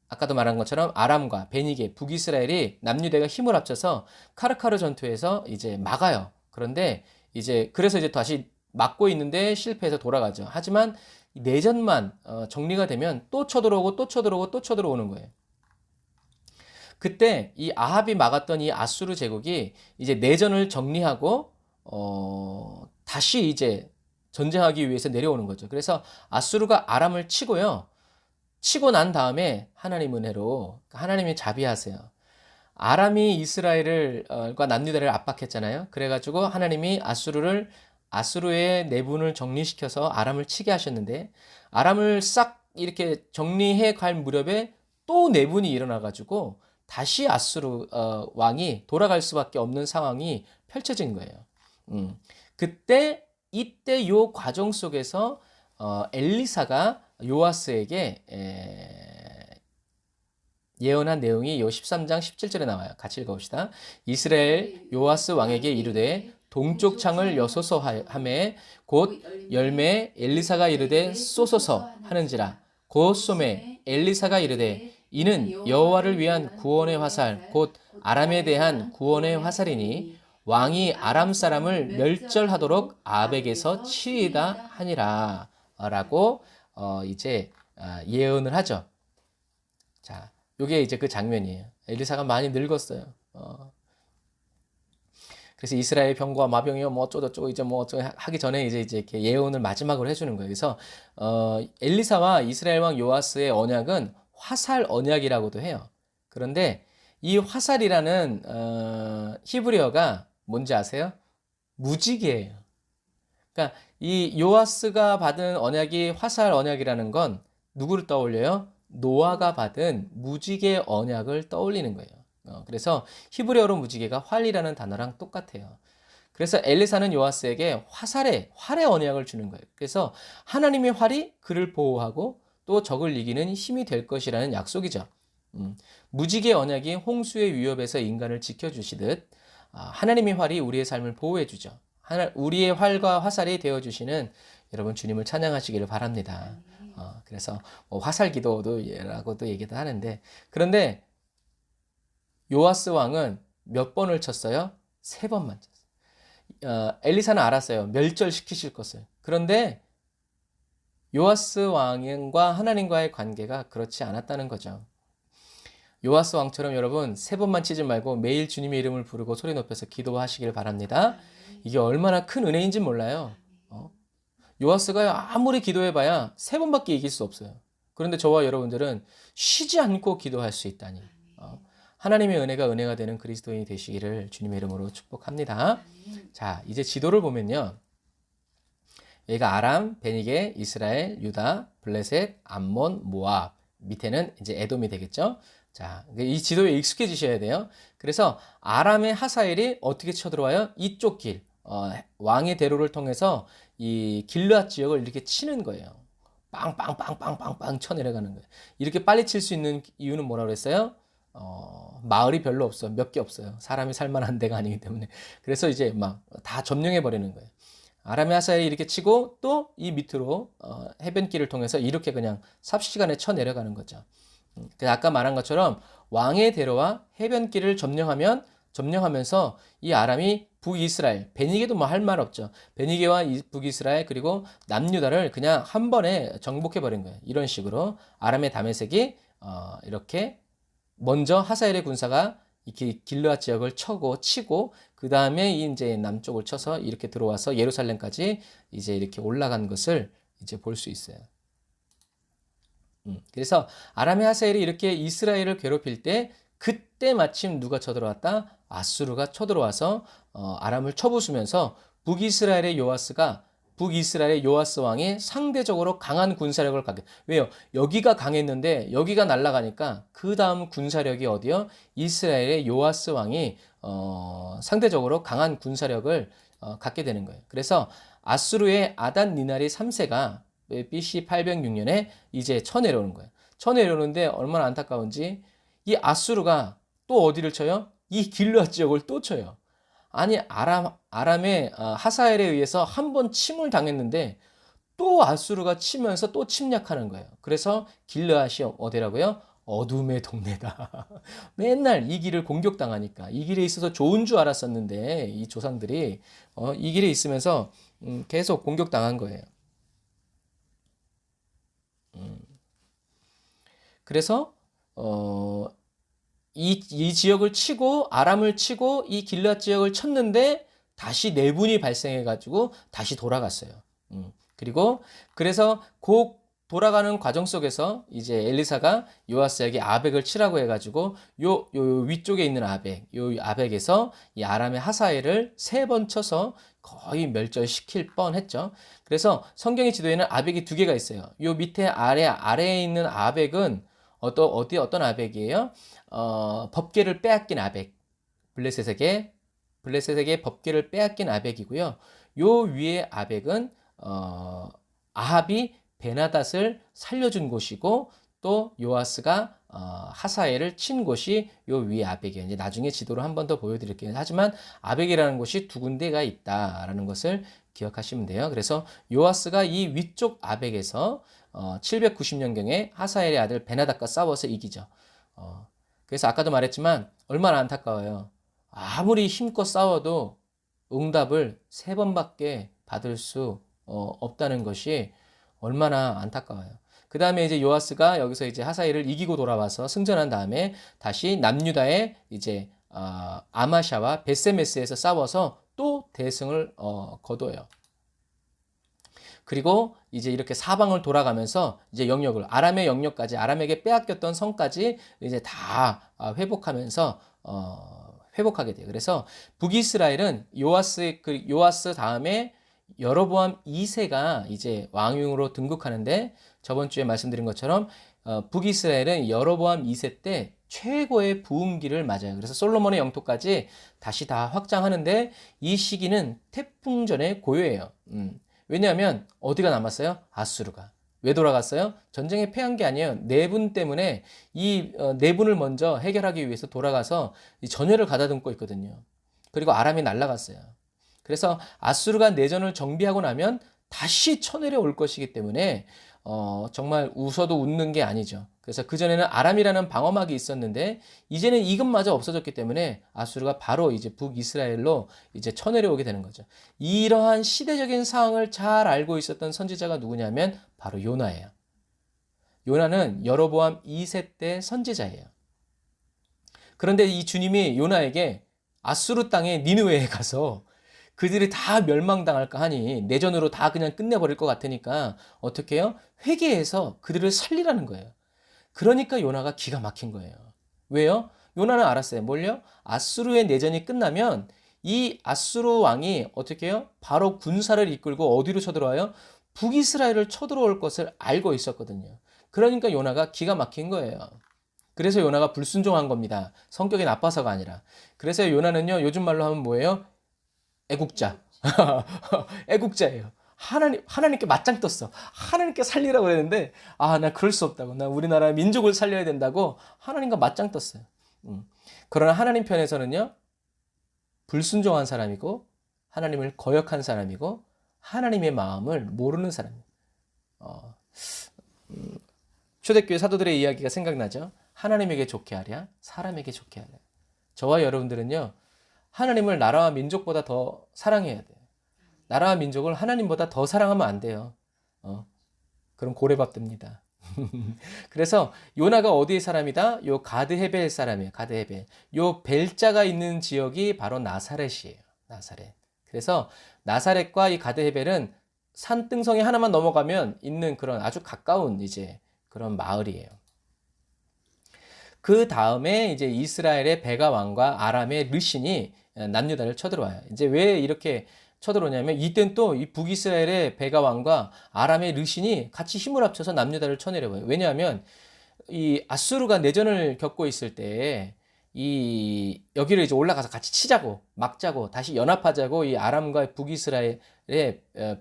Speaker 1: 아까도 말한 것처럼 아람과 베니게, 북이스라엘이 남유대가 힘을 합쳐서 카르카르 전투에서 이제 막아요. 그런데 이제 그래서 이제 다시 막고 있는데 실패해서 돌아가죠. 하지만 내전만 정리가 되면 또 쳐들어오고 또 쳐들어오고 또 쳐들어오는 거예요. 그때 이 아합이 막았던 이 아수르 제국이 이제 내전을 정리하고 다시 이제 전쟁하기 위해서 내려오는 거죠. 그래서 아수르가 아람을 치고요. 치고 난 다음에 하나님 은혜로 하나님이 자비하세요. 아람이 이스라엘과 남유다를 압박했잖아요. 그래가지고 하나님이 아수르의 내분을 정리시켜서 아람을 치게 하셨는데 아람을 싹 이렇게 정리해 갈 무렵에 또 내분이 일어나가지고 다시 아수르 왕이 돌아갈 수밖에 없는 상황이 펼쳐진 거예요. 이때 요 과정 속에서 엘리사가 요아스에게 예언한 내용이 요 13장 17절에 나와요. 같이 읽어봅시다. 이스라엘 요아스 왕에게 이르되 동쪽 창을 여소서 하매 곧 열매 엘리사가 이르되 쏘소서 하는지라 곧 쏘매 엘리사가 이르되 이는 여호와를 위한 구원의 화살 곧 아람에 대한 구원의 화살이니 왕이 아람 사람을 멸절하도록 아벡에서 치리이다 하니라 라고 이제 예언을 하죠. 자, 요게 이제 그 장면이에요. 엘리사가 많이 늙었어요. 그래서 이스라엘 병과 마병이요 뭐 어쩌고저쩌고 이제 뭐 어쩌고 하기 전에 이제 이렇게 예언을 마지막으로 해주는 거예요. 그래서 엘리사와 이스라엘 왕 요아스의 언약은 화살 언약이라고도 해요. 그런데 이 화살이라는 히브리어가 뭔지 아세요? 무지개예요. 그러니까 이 요아스가 받은 언약이 화살 언약이라는 건 누구를 떠올려요? 노아가 받은 무지개 언약을 떠올리는 거예요. 그래서 히브리어로 무지개가 활이라는 단어랑 똑같아요. 그래서 엘리사는 요아스에게 활의 언약을 주는 거예요. 그래서 하나님의 활이 그를 보호하고 또 적을 이기는 힘이 될 것이라는 약속이죠. 무지개 언약이 홍수의 위협에서 인간을 지켜주시듯 하나님의 활이 우리의 삶을 보호해주죠. 우리의 활과 화살이 되어주시는 여러분 주님을 찬양하시기를 바랍니다. 그래서 뭐 화살 기도도라고도 얘기도 하는데 그런데 요아스 왕은 몇 번을 쳤어요? 3번만 쳤어요. 엘리사는 알았어요. 멸절시키실 것을. 그런데 요아스 왕과 하나님과의 관계가 그렇지 않았다는 거죠. 요아스 왕처럼 여러분 3번만 치지 말고 매일 주님의 이름을 부르고 소리 높여서 기도하시길 바랍니다. 이게 얼마나 큰 은혜인지 몰라요. 요아스가 아무리 기도해봐야 3번밖에 이길 수 없어요. 그런데 저와 여러분들은 쉬지 않고 기도할 수 있다니. 하나님의 은혜가 되는 그리스도인이 되시기를 주님의 이름으로 축복합니다. 자, 이제 지도를 보면요. 여기가 아람, 베니게, 이스라엘, 유다, 블레셋, 암몬, 모압. 밑에는 이제 에돔이 되겠죠. 자, 이 지도에 익숙해지셔야 돼요. 그래서 아람의 하사엘이 어떻게 쳐들어와요? 이쪽 길, 왕의 대로를 통해서 이 길르앗 지역을 이렇게 치는 거예요. 빵빵빵빵빵빵 쳐내려가는 거예요. 이렇게 빨리 칠 수 있는 이유는 뭐라고 그랬어요? 마을이 별로 없어. 몇 개 없어요. 사람이 살만한 데가 아니기 때문에. 그래서 이제 막 다 점령해 버리는 거예요. 아람의 하사엘이 이렇게 치고 또 이 밑으로 해변길을 통해서 이렇게 그냥 삽시간에 쳐 내려가는 거죠. 아까 말한 것처럼 왕의 대로와 해변길을 점령하면서 이 아람이 북이스라엘, 베니게도 뭐 할 말 없죠. 베니게와 북이스라엘 그리고 남유다를 그냥 한 번에 정복해 버린 거예요. 이런 식으로 아람의 다메섹이 이렇게 먼저 하사엘의 군사가 이렇게 길르앗 지역을 치고 그 다음에 이제 남쪽을 쳐서 이렇게 들어와서 예루살렘까지 이제 이렇게 올라간 것을 이제 볼 수 있어요. 그래서 아람의 하사엘이 이렇게 이스라엘을 괴롭힐 때 그때 마침 누가 쳐들어왔다? 아수르가 쳐들어와서 아람을 쳐부수면서 북이스라엘의 요아스 왕이 상대적으로 강한 군사력을 갖게. 왜요? 여기가 강했는데 여기가 날아가니까 그 다음 군사력이 어디요? 이스라엘의 요아스 왕이 상대적으로 강한 군사력을 갖게 되는 거예요. 그래서 아수르의 아단 니나리 3세가 BC 806년에 이제 쳐내려오는 거예요. 쳐내려오는데 얼마나 안타까운지 이 아수르가 또 어디를 쳐요? 이 길르앗 지역을 또 쳐요. 아니 아람의 하사엘에 의해서 한 번 침을 당했는데 또 아수르가 치면서 또 침략하는 거예요. 그래서 길르앗이 어디라고요? 어둠의 동네다. 맨날 이 길을 공격당하니까 이 길에 있어서 좋은 줄 알았었는데 이 조상들이 이 길에 있으면서 계속 공격당한 거예요. 그래서 이 지역을 치고 아람을 치고 이 길앗 지역을 쳤는데 다시 내분이 발생해가지고 다시 돌아갔어요. 그리고 그래서 그 돌아가는 과정 속에서 이제 엘리사가 요아스에게 아벡을 치라고 해가지고 요 위쪽에 있는 요 아벡에서 이 아람의 하사엘을 3번 쳐서 거의 멸절시킬 뻔했죠. 그래서 성경의 지도에는 아벡이 2개가 있어요. 요 밑에 아래에 있는 아벡은 어떤 아벡이에요? 법궤를 빼앗긴 아벡. 블레셋에게 법궤를 빼앗긴 아벡이고요. 요 위에 아벡은 아합이 베나닷을 살려준 곳이고 또 요아스가 하사엘을 친 곳이 요 위에 아벡이에요. 이제 나중에 지도로 한 번 더 보여드릴게요. 하지만 아벡이라는 곳이 2군데가 있다라는 것을 기억하시면 돼요. 그래서 요아스가 이 위쪽 아벡에서 790년경에 하사엘의 아들 베나닷과 싸워서 이기죠. 그래서 아까도 말했지만 얼마나 안타까워요. 아무리 힘껏 싸워도 응답을 3번밖에 받을 수 없다는 것이 얼마나 안타까워요. 그 다음에 이제 요아스가 여기서 이제 하사엘을 이기고 돌아와서 승전한 다음에 다시 남유다의 이제 아마샤와 베세메스에서 싸워서 또 대승을 거둬요. 그리고 이제 이렇게 사방을 돌아가면서 이제 아람의 영역까지, 아람에게 빼앗겼던 성까지 이제 다 회복하면서 회복하게 돼요. 그래서 북이스라엘은 요아스 다음에 여로보암 2세가 이제 왕위로 등극하는데 저번 주에 말씀드린 것처럼 북이스라엘은 여로보암 2세 때 최고의 부흥기를 맞아요. 그래서 솔로몬의 영토까지 다시 다 확장하는데 이 시기는 태풍전의 고요예요. 왜냐하면 어디가 남았어요? 아수르가. 왜 돌아갔어요? 전쟁에 패한 게 아니에요. 내분 때문에 이 내분을 먼저 해결하기 위해서 돌아가서 이 전열을 가다듬고 있거든요. 그리고 아람이 날아갔어요. 그래서 아수르가 내전을 정비하고 나면 다시 쳐내려올 것이기 때문에 정말 웃어도 웃는 게 아니죠. 그래서 그전에는 아람이라는 방어막이 있었는데 이제는 이것마저 없어졌기 때문에 아수르가 바로 이제 북이스라엘로 이제 쳐내려오게 되는 거죠. 이러한 시대적인 상황을 잘 알고 있었던 선지자가 누구냐면 바로 요나예요. 요나는 여로보암 2세 때 선지자예요. 그런데 이 주님이 요나에게 아수르 땅의 니느웨에 가서 그들이 다 멸망당할까 하니 내전으로 다 그냥 끝내버릴 것 같으니까 어떻게 해요? 회개해서 그들을 살리라는 거예요. 그러니까 요나가 기가 막힌 거예요. 왜요? 요나는 알았어요. 뭘요? 아수르의 내전이 끝나면 이 아수르 왕이 어떻게 해요? 바로 군사를 이끌고 어디로 쳐들어와요? 북이스라엘을 쳐들어올 것을 알고 있었거든요. 그러니까 요나가 기가 막힌 거예요. 그래서 요나가 불순종한 겁니다. 성격이 나빠서가 아니라. 그래서 요나는요, 요즘 말로 하면 뭐예요? 애국자. 애국자예요. 하나님께 맞짱 떴어. 하나님께 살리라고 그랬는데, 나 그럴 수 없다고. 나 우리나라 민족을 살려야 된다고 하나님과 맞짱 떴어요. 그러나 하나님 편에서는요, 불순종한 사람이고, 하나님을 거역한 사람이고, 하나님의 마음을 모르는 사람이에요. 초대교회 사도들의 이야기가 생각나죠? 하나님에게 좋게 하랴, 사람에게 좋게 하랴. 저와 여러분들은요, 하나님을 나라와 민족보다 더 사랑해야 돼요. 나라와 민족을 하나님보다 더 사랑하면 안 돼요. 그럼 고래밥 됩니다. 그래서 요나가 어디의 사람이다? 요 가드헤벨 사람이에요. 가드헤벨. 요 벨자가 있는 지역이 바로 나사렛이에요. 나사렛. 그래서 나사렛과 이 가드헤벨은 산등성이 하나만 넘어가면 있는 그런 아주 가까운 이제 그런 마을이에요. 그 다음에 이제 이스라엘의 베가 왕과 아람의 르신이 남유다를 쳐들어와요. 이제 왜 이렇게 쳐들어오냐면 이땐 또 이 북이스라엘의 베가 왕과 아람의 르신이 같이 힘을 합쳐서 남유다를 쳐내려와요. 왜냐하면 이 아수르가 내전을 겪고 있을 때 이 여기를 이제 올라가서 같이 치자고 막자고 다시 연합하자고 이 아람과 북이스라엘의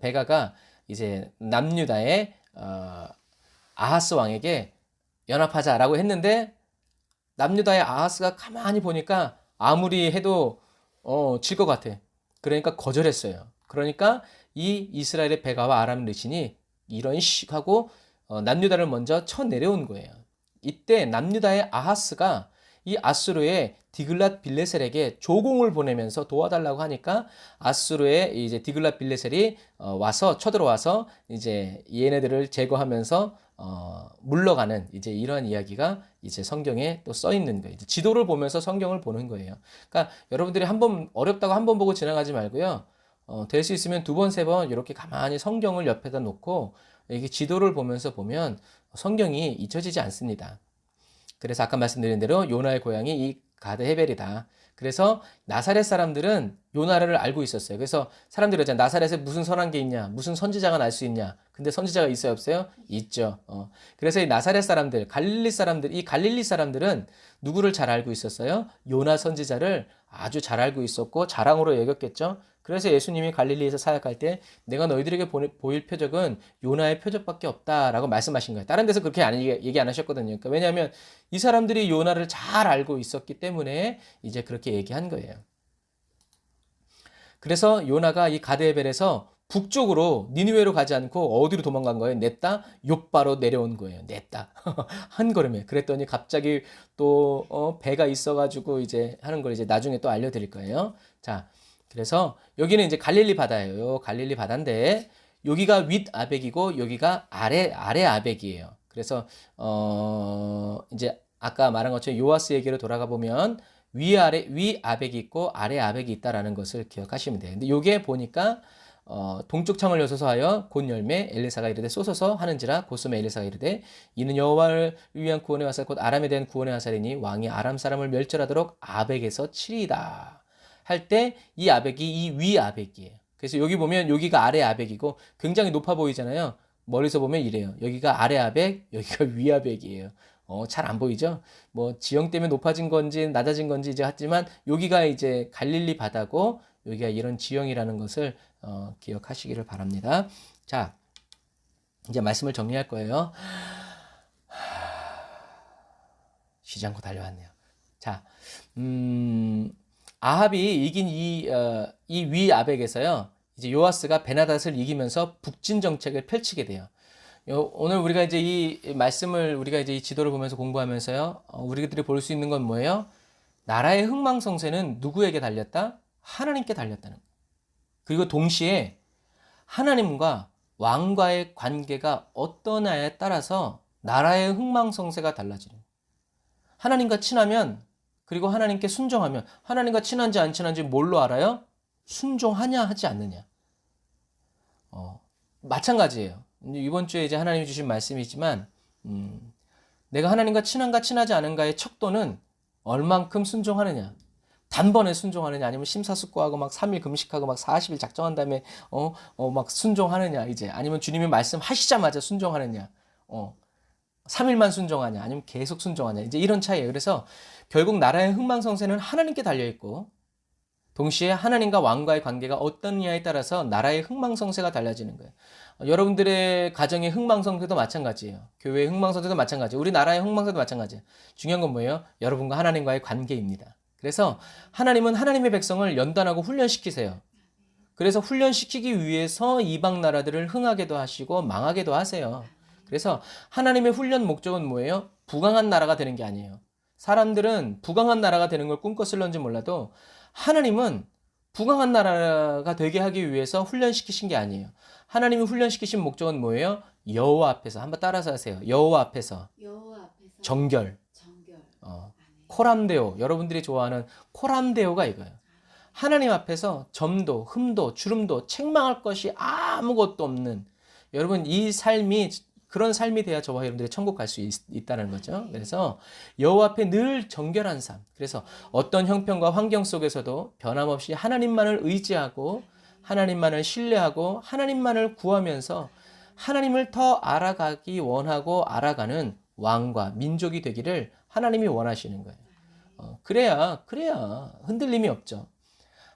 Speaker 1: 베가가 이제 남유다의 아하스 왕에게 연합하자라고 했는데 남유다의 아하스가 가만히 보니까 아무리 해도 질 것 같아. 그러니까 거절했어요. 그러니까 이 이스라엘의 베가와 아람 르신이 이런 식 하고 남유다를 먼저 쳐 내려온 거예요. 이때 남유다의 아하스가 이 아수르의 디글랏 빌레셀에게 조공을 보내면서 도와달라고 하니까 아수르의 이제 디글랏 빌레셀이 와서 쳐들어와서 이제 얘네들을 제거하면서 물러가는 이제 이러한 이야기가 이제 성경에 또 써 있는 거예요. 이제 지도를 보면서 성경을 보는 거예요. 그러니까 여러분들이 한번 어렵다고 한 번 보고 지나가지 말고요. 될 수 있으면 두 번, 세 번 이렇게 가만히 성경을 옆에다 놓고 이게 지도를 보면서 보면 성경이 잊혀지지 않습니다. 그래서 아까 말씀드린 대로 요나의 고향이 이 가드 헤벨이다. 그래서 나사렛 사람들은 요나를 알고 있었어요. 그래서 사람들이 그러잖아요. 나사렛에 무슨 선한 게 있냐? 무슨 선지자가 날 수 있냐? 근데 선지자가 있어요, 없어요? 있죠. 그래서 이 나사렛 사람들, 갈릴리 사람들, 이 갈릴리 사람들은 누구를 잘 알고 있었어요? 요나 선지자를 아주 잘 알고 있었고 자랑으로 여겼겠죠. 그래서 예수님이 갈릴리에서 사역할 때 내가 너희들에게 보일 표적은 요나의 표적밖에 없다라고 말씀하신 거예요. 다른 데서 그렇게 얘기 안 하셨거든요. 그러니까 왜냐하면 이 사람들이 요나를 잘 알고 있었기 때문에 이제 그렇게 얘기한 거예요. 그래서 요나가 이 가드헤벨에서 북쪽으로 니느웨로 가지 않고 어디로 도망간 거예요? 냈다 욥바로 내려온 거예요. 냈다 한 걸음에. 그랬더니 갑자기 또 배가 있어가지고 이제 하는 걸 이제 나중에 또 알려드릴 거예요. 자, 그래서 여기는 이제 갈릴리 바다예요. 갈릴리 바다인데 여기가 윗 아벡이고 여기가 아래 아벡이에요. 그래서 이제 아까 말한 것처럼 요아스 얘기로 돌아가 보면 위 아벡이 있고 아래 아벡이 있다라는 것을 기억하시면 돼요. 근데 요게 보니까 동쪽 창을 여서서 하여 곧 열매 엘리사가 이르되 쏘소서 하는지라 곧소매 엘리사가 이르되 이는 여호와를 위한 구원의 화살 곧 아람에 대한 구원의 화살이니 왕이 아람 사람을 멸절하도록 아벡에서 치리이다 할 때 이 아벡이 이 위 아벡이에요. 그래서 여기 보면 여기가 아래 아벡이고 굉장히 높아 보이잖아요. 멀리서 보면 이래요. 여기가 아래 아벡, 여기가 위 아벡이에요. 잘 안 보이죠? 뭐 지형 때문에 높아진 건지 낮아진 건지 이제 하지만 여기가 이제 갈릴리 바다고 여기가 이런 지형이라는 것을 기억하시기를 바랍니다. 자, 이제 말씀을 정리할 거예요. 쉬지 않고 달려왔네요. 자, 아합이 이긴 이 위 아벡에서요. 이제 요아스가 베나닷을 이기면서 북진 정책을 펼치게 돼요. 오늘 우리가 이제 이 말씀을 우리가 이제 이 지도를 보면서 공부하면서요. 우리들이 볼 수 있는 건 뭐예요? 나라의 흥망성쇠는 누구에게 달렸다? 하나님께 달렸다는 거예요. 그리고 동시에 하나님과 왕과의 관계가 어떠냐에 따라서 나라의 흥망성쇠가 달라지는 거예요. 하나님과 친하면 그리고 하나님께 순종하면 하나님과 친한지 안 친한지 뭘로 알아요? 순종하냐 하지 않느냐. 마찬가지예요. 이번 주에 이제 하나님이 주신 말씀이지만 내가 하나님과 친한가 친하지 않은가의 척도는 얼만큼 순종하느냐. 단번에 순종하느냐 아니면 심사숙고하고 막 3일 금식하고 막 40일 작정한 다음에 막 순종하느냐 이제 아니면 주님이 말씀하시자마자 순종하느냐 3일만 순종하냐 아니면 계속 순종하냐 이제 이런 차이예요. 그래서 결국 나라의 흥망성쇠는 하나님께 달려있고 동시에 하나님과 왕과의 관계가 어떠냐에 따라서 나라의 흥망성쇠가 달라지는 거예요. 여러분들의 가정의 흥망성쇠도 마찬가지예요. 교회의 흥망성쇠도 마찬가지예요. 우리 나라의 흥망성쇠도 마찬가지예요. 중요한 건 뭐예요? 여러분과 하나님과의 관계입니다. 그래서 하나님은 하나님의 백성을 연단하고 훈련시키세요. 그래서 훈련시키기 위해서 이방 나라들을 흥하게도 하시고 망하게도 하세요. 그래서 하나님의 훈련 목적은 뭐예요? 부강한 나라가 되는 게 아니에요. 사람들은 부강한 나라가 되는 걸 꿈꿨을런지 몰라도 하나님은 부강한 나라가 되게 하기 위해서 훈련시키신 게 아니에요. 하나님이 훈련시키신 목적은 뭐예요? 여호와 앞에서 한번 따라서 하세요. 여호와 앞에서 정결. 코람데오. 여러분들이 좋아하는 코람데오가 이거예요. 하나님 앞에서 점도, 흠도, 주름도, 책망할 것이 아무것도 없는 여러분 이 삶이 그런 삶이 돼야 저와 여러분들이 천국 갈 수 있다는 거죠. 그래서 여호와 앞에 늘 정결한 삶. 그래서 어떤 형편과 환경 속에서도 변함없이 하나님만을 의지하고 하나님만을 신뢰하고 하나님만을 구하면서 하나님을 더 알아가기 원하고 알아가는 왕과 민족이 되기를 하나님이 원하시는 거예요. 그래야 흔들림이 없죠.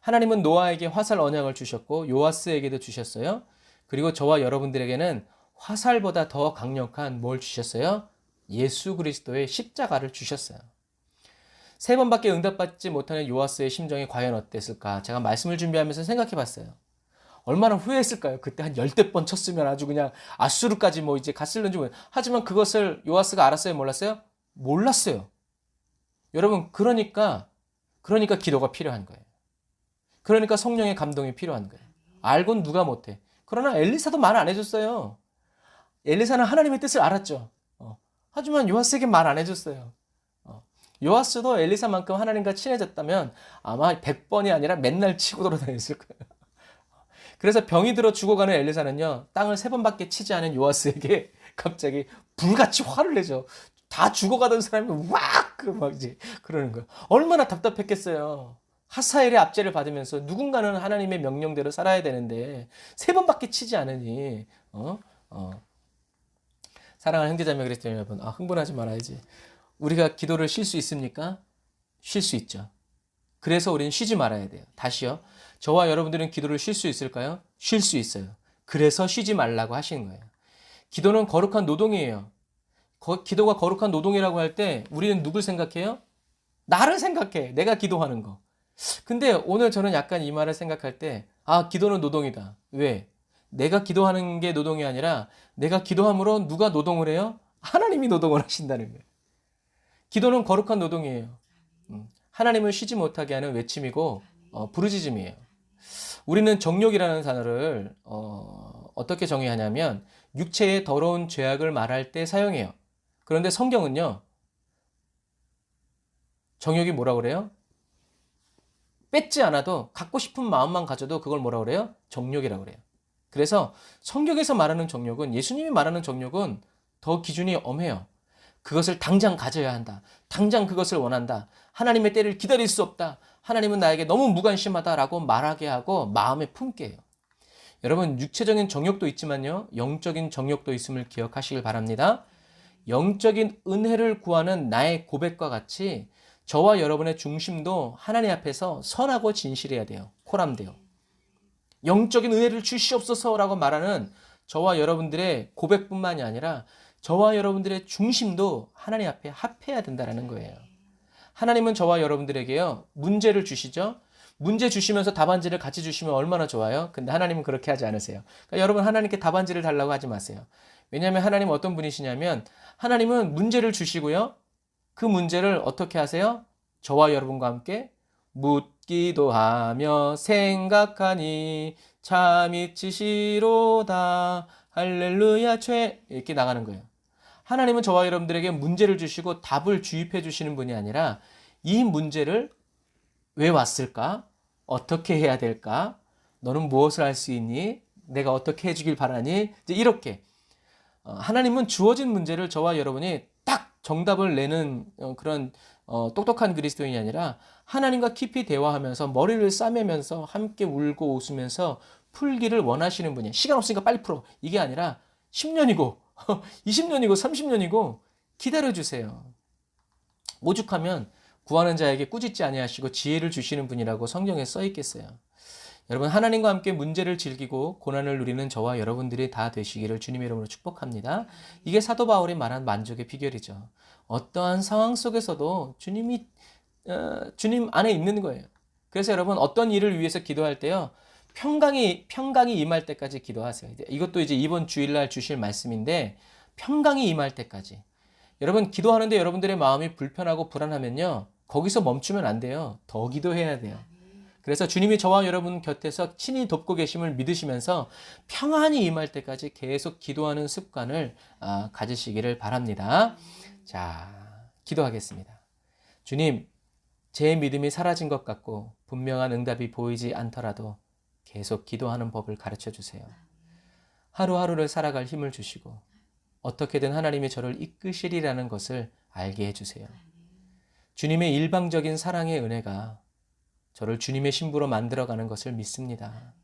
Speaker 1: 하나님은 노아에게 화살 언약을 주셨고 요아스에게도 주셨어요. 그리고 저와 여러분들에게는 화살보다 더 강력한 뭘 주셨어요? 예수 그리스도의 십자가를 주셨어요. 3번밖에 응답받지 못하는 요아스의 심정이 과연 어땠을까? 제가 말씀을 준비하면서 생각해 봤어요. 얼마나 후회했을까요? 그때 한 10대 번 쳤으면 아주 그냥 아수르까지 뭐 이제 갔을는지 모르겠어요. 하지만 그것을 요아스가 알았어요? 몰랐어요? 몰랐어요. 여러분, 그러니까 기도가 필요한 거예요. 그러니까 성령의 감동이 필요한 거예요. 알곤 누가 못해. 그러나 엘리사도 말 안 해줬어요. 엘리사는 하나님의 뜻을 알았죠. 하지만 요아스에게 말 안 해줬어요. 요아스도 엘리사만큼 하나님과 친해졌다면 아마 100번이 아니라 맨날 치고 돌아다녔을 거예요. 그래서 병이 들어 죽어가는 엘리사는요, 땅을 3번밖에 치지 않은 요아스에게 갑자기 불같이 화를 내죠. 다 죽어가던 사람이 막 이제 그러는 거예요. 얼마나 답답했겠어요. 하사엘의 압제를 받으면서 누군가는 하나님의 명령대로 살아야 되는데 3번밖에 치지 않으니 사랑하는 형제자매 그리스도 여러분, 흥분하지 말아야지. 우리가 기도를 쉴 수 있습니까? 쉴 수 있죠. 그래서 우리는 쉬지 말아야 돼요. 다시요. 저와 여러분들은 기도를 쉴 수 있을까요? 쉴 수 있어요. 그래서 쉬지 말라고 하시는 거예요. 기도는 거룩한 노동이에요. 기도가 거룩한 노동이라고 할 때 우리는 누굴 생각해요? 나를 생각해. 내가 기도하는 거. 근데 오늘 저는 약간 이 말을 생각할 때, 기도는 노동이다. 왜? 내가 기도하는 게 노동이 아니라 내가 기도함으로 누가 노동을 해요? 하나님이 노동을 하신다는 거예요. 기도는 거룩한 노동이에요. 하나님을 쉬지 못하게 하는 외침이고 부르짖음이에요. 우리는 정욕이라는 단어를 어떻게 정의하냐면 육체의 더러운 죄악을 말할 때 사용해요. 그런데 성경은요. 정욕이 뭐라고 그래요? 뺏지 않아도 갖고 싶은 마음만 가져도 그걸 뭐라고 그래요? 정욕이라고 그래요. 그래서 성경에서 말하는 정욕은 예수님이 말하는 정욕은 더 기준이 엄해요. 그것을 당장 가져야 한다. 당장 그것을 원한다. 하나님의 때를 기다릴 수 없다. 하나님은 나에게 너무 무관심하다라고 말하게 하고 마음에 품게 해요. 여러분 육체적인 정욕도 있지만요. 영적인 정욕도 있음을 기억하시길 바랍니다. 영적인 은혜를 구하는 나의 고백과 같이 저와 여러분의 중심도 하나님 앞에서 선하고 진실해야 돼요. 코람돼요. 영적인 은혜를 주시옵소서라고 말하는 저와 여러분들의 고백뿐만이 아니라 저와 여러분들의 중심도 하나님 앞에 합해야 된다는 거예요. 하나님은 저와 여러분들에게요, 문제를 주시죠? 문제 주시면서 답안지를 같이 주시면 얼마나 좋아요? 근데 하나님은 그렇게 하지 않으세요. 그러니까 여러분 하나님께 답안지를 달라고 하지 마세요. 왜냐하면 하나님은 어떤 분이시냐면 하나님은 문제를 주시고요. 그 문제를 어떻게 하세요? 저와 여러분과 함께 묻기도 하며 생각하니 참 이치시로다 할렐루야 최 이렇게 나가는 거예요. 하나님은 저와 여러분들에게 문제를 주시고 답을 주입해 주시는 분이 아니라 이 문제를 왜 왔을까? 어떻게 해야 될까? 너는 무엇을 할 수 있니? 내가 어떻게 해주길 바라니? 이제 이렇게 하나님은 주어진 문제를 저와 여러분이 딱 정답을 내는 그런 똑똑한 그리스도인이 아니라 하나님과 깊이 대화하면서 머리를 싸매면서 함께 울고 웃으면서 풀기를 원하시는 분이에요. 시간 없으니까 빨리 풀어. 이게 아니라 10년이고 20년이고 30년이고 기다려주세요. 오죽하면 구하는 자에게 꾸짖지 아니하시고 지혜를 주시는 분이라고 성경에 써 있겠어요. 여러분 하나님과 함께 문제를 즐기고 고난을 누리는 저와 여러분들이 다 되시기를 주님의 이름으로 축복합니다. 이게 사도 바울이 말한 만족의 비결이죠. 어떠한 상황 속에서도 주님 안에 있는 거예요. 그래서 여러분 어떤 일을 위해서 기도할 때요. 평강이 임할 때까지 기도하세요. 이것도 이제 이번 주일날 주실 말씀인데 평강이 임할 때까지. 여러분 기도하는데 여러분들의 마음이 불편하고 불안하면요. 거기서 멈추면 안 돼요. 더 기도해야 돼요. 그래서 주님이 저와 여러분 곁에서 친히 돕고 계심을 믿으시면서 평안이 임할 때까지 계속 기도하는 습관을 가지시기를 바랍니다. 자, 기도하겠습니다. 주님, 제 믿음이 사라진 것 같고 분명한 응답이 보이지 않더라도 계속 기도하는 법을 가르쳐 주세요. 하루하루를 살아갈 힘을 주시고 어떻게든 하나님이 저를 이끄시리라는 것을 알게 해주세요. 주님의 일방적인 사랑의 은혜가 저를 주님의 신부로 만들어가는 것을 믿습니다.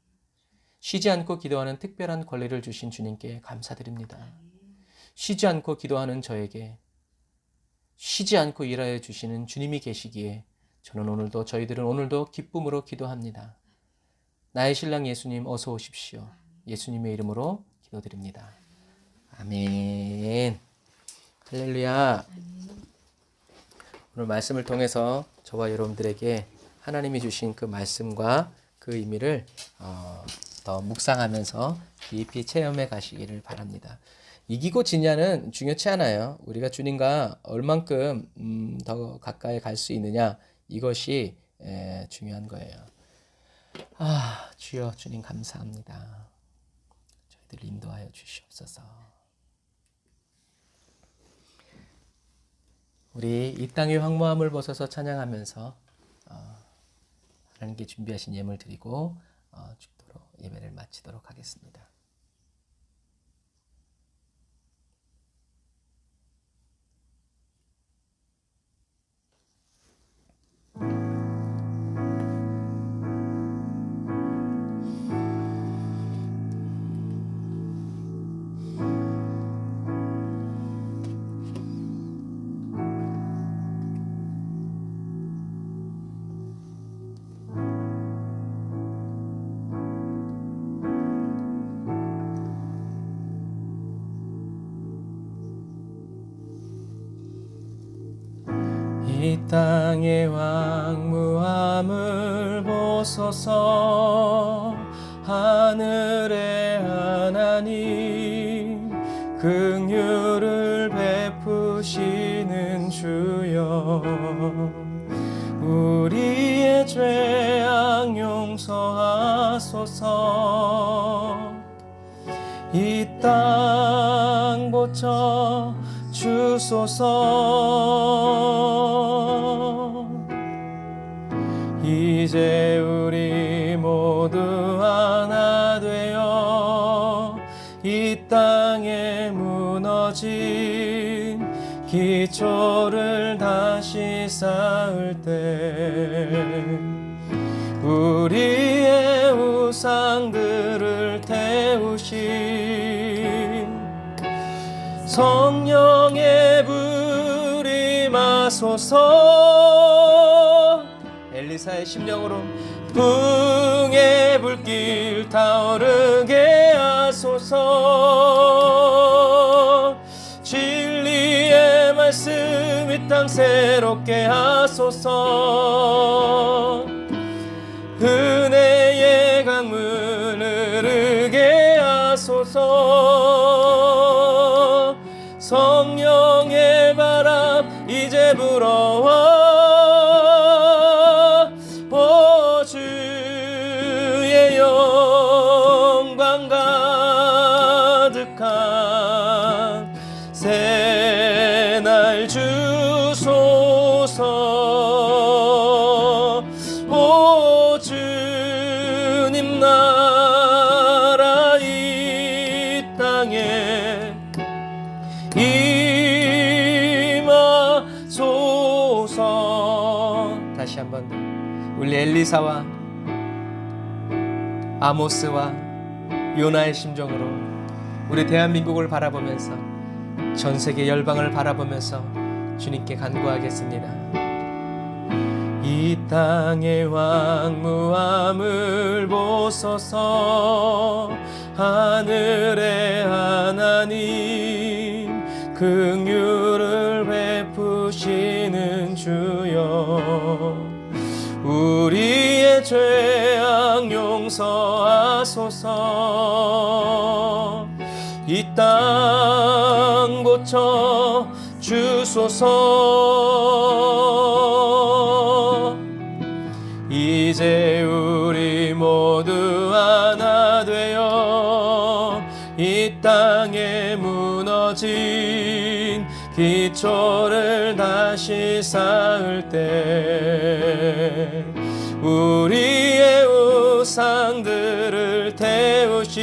Speaker 1: 쉬지 않고 기도하는 특별한 권리를 주신 주님께 감사드립니다. 쉬지 않고 기도하는 저에게 쉬지 않고 일하여 주시는 주님이 계시기에 저희들은 오늘도 기쁨으로 기도합니다. 나의 신랑 예수님 어서 오십시오. 예수님의 이름으로 기도드립니다. 아멘. 할렐루야. 오늘 말씀을 통해서 저와 여러분들에게 하나님이 주신 그 말씀과 그 의미를 더 묵상하면서 깊이 체험해 가시기를 바랍니다. 이기고 지냐는 중요치 않아요. 우리가 주님과 얼만큼 더 가까이 갈 수 있느냐, 이것이 중요한 거예요. 주여, 주님 감사합니다. 저희들 인도하여 주시옵소서. 우리 이 땅의 황무함을 벗어서 찬양하면서 하나님께 준비하신 예물 드리고 죽도록 예배를 마치도록 하겠습니다. 이 땅의 황무함을 벗어서 하늘의 하나님 긍휼을 베푸시는 주여, 우리의 죄악 용서하소서. 이 땅 고쳐 주소서. 이제 우리 모두 하나 되어 이 땅에 무너진 기초를 다시 쌓을 때 우리의 우상들을 태우신 성령의 불이 마소서. 엘리사의 심령으로 풍의 불길 타오르게 하소서. 진리의 말씀 이 땅 새롭게 하소서. 은혜의 강물 흐르게 하소서. 성령의 바람 이제 불어와 주의 영광 가득한 새날 주소서. 주님 나라 이 땅에 임하소서. 다시 한번 우리 엘리사와 아모스와 요나의 심정으로 우리 대한민국을 바라보면서 전 세계 열방을 바라보면서 주님께 간구하겠습니다. 이 땅의 황무함을 벗어서 하늘의 하나님 긍휼을 베푸시는 주여, 우리의 죄악 용서하소서. 이 땅 고쳐 주소서. 이제 우리 모두 하나 되어 이 땅에 무너진 기초를 다시 쌓을 때 우리의 우상들을 태우신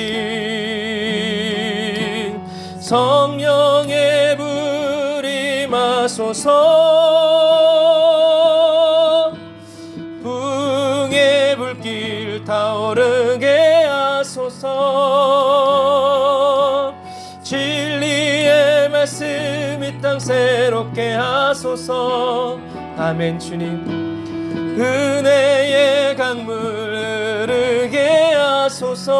Speaker 1: 성령의 불이 마소서. 붕의 불길 타오르게 하소서. 진리의 말씀 이 땅 새롭게 하소서. 아멘. 주님 은혜의 강물 흐르게 하소서.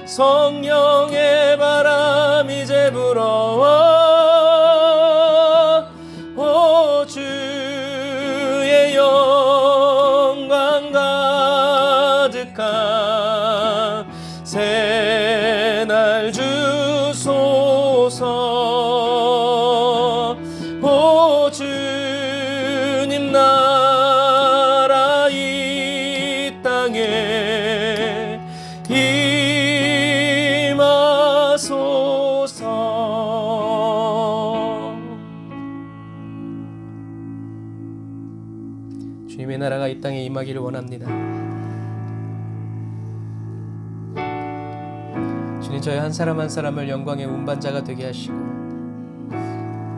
Speaker 1: 성령의 바람 이제 불어와 오 주의 영광 가득한 새날 주소서. 오 주님 나라 이 땅에 임하소서. 주님의 나라가 이 땅에 임하기를 원합니다. 주님 저희 한 사람 한 사람을 영광의 운반자가 되게 하시고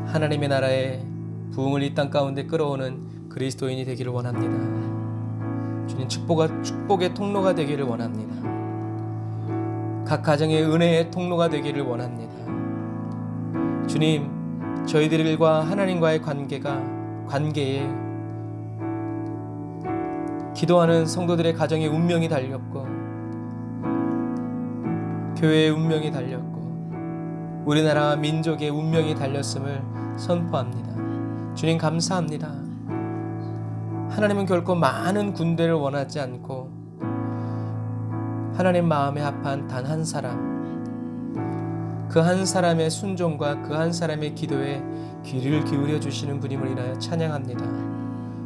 Speaker 1: 하나님의 나라의 부흥을 이 땅 가운데 끌어오는 그리스도인이 되기를 원합니다. 주님 축복의 통로가 되기를 원합니다. 각 가정의 은혜의 통로가 되기를 원합니다. 주님 저희들과 하나님과의 관계에 기도하는 성도들의 가정의 운명이 달렸고 교회의 운명이 달렸고 우리나라와 민족의 운명이 달렸음을 선포합니다. 주님 감사합니다. 하나님은 결코 많은 군대를 원하지 않고 하나님 마음에 합한 단 한 사람, 그 한 사람의 순종과 그 한 사람의 기도에 귀를 기울여 주시는 분임을 인하여 찬양합니다.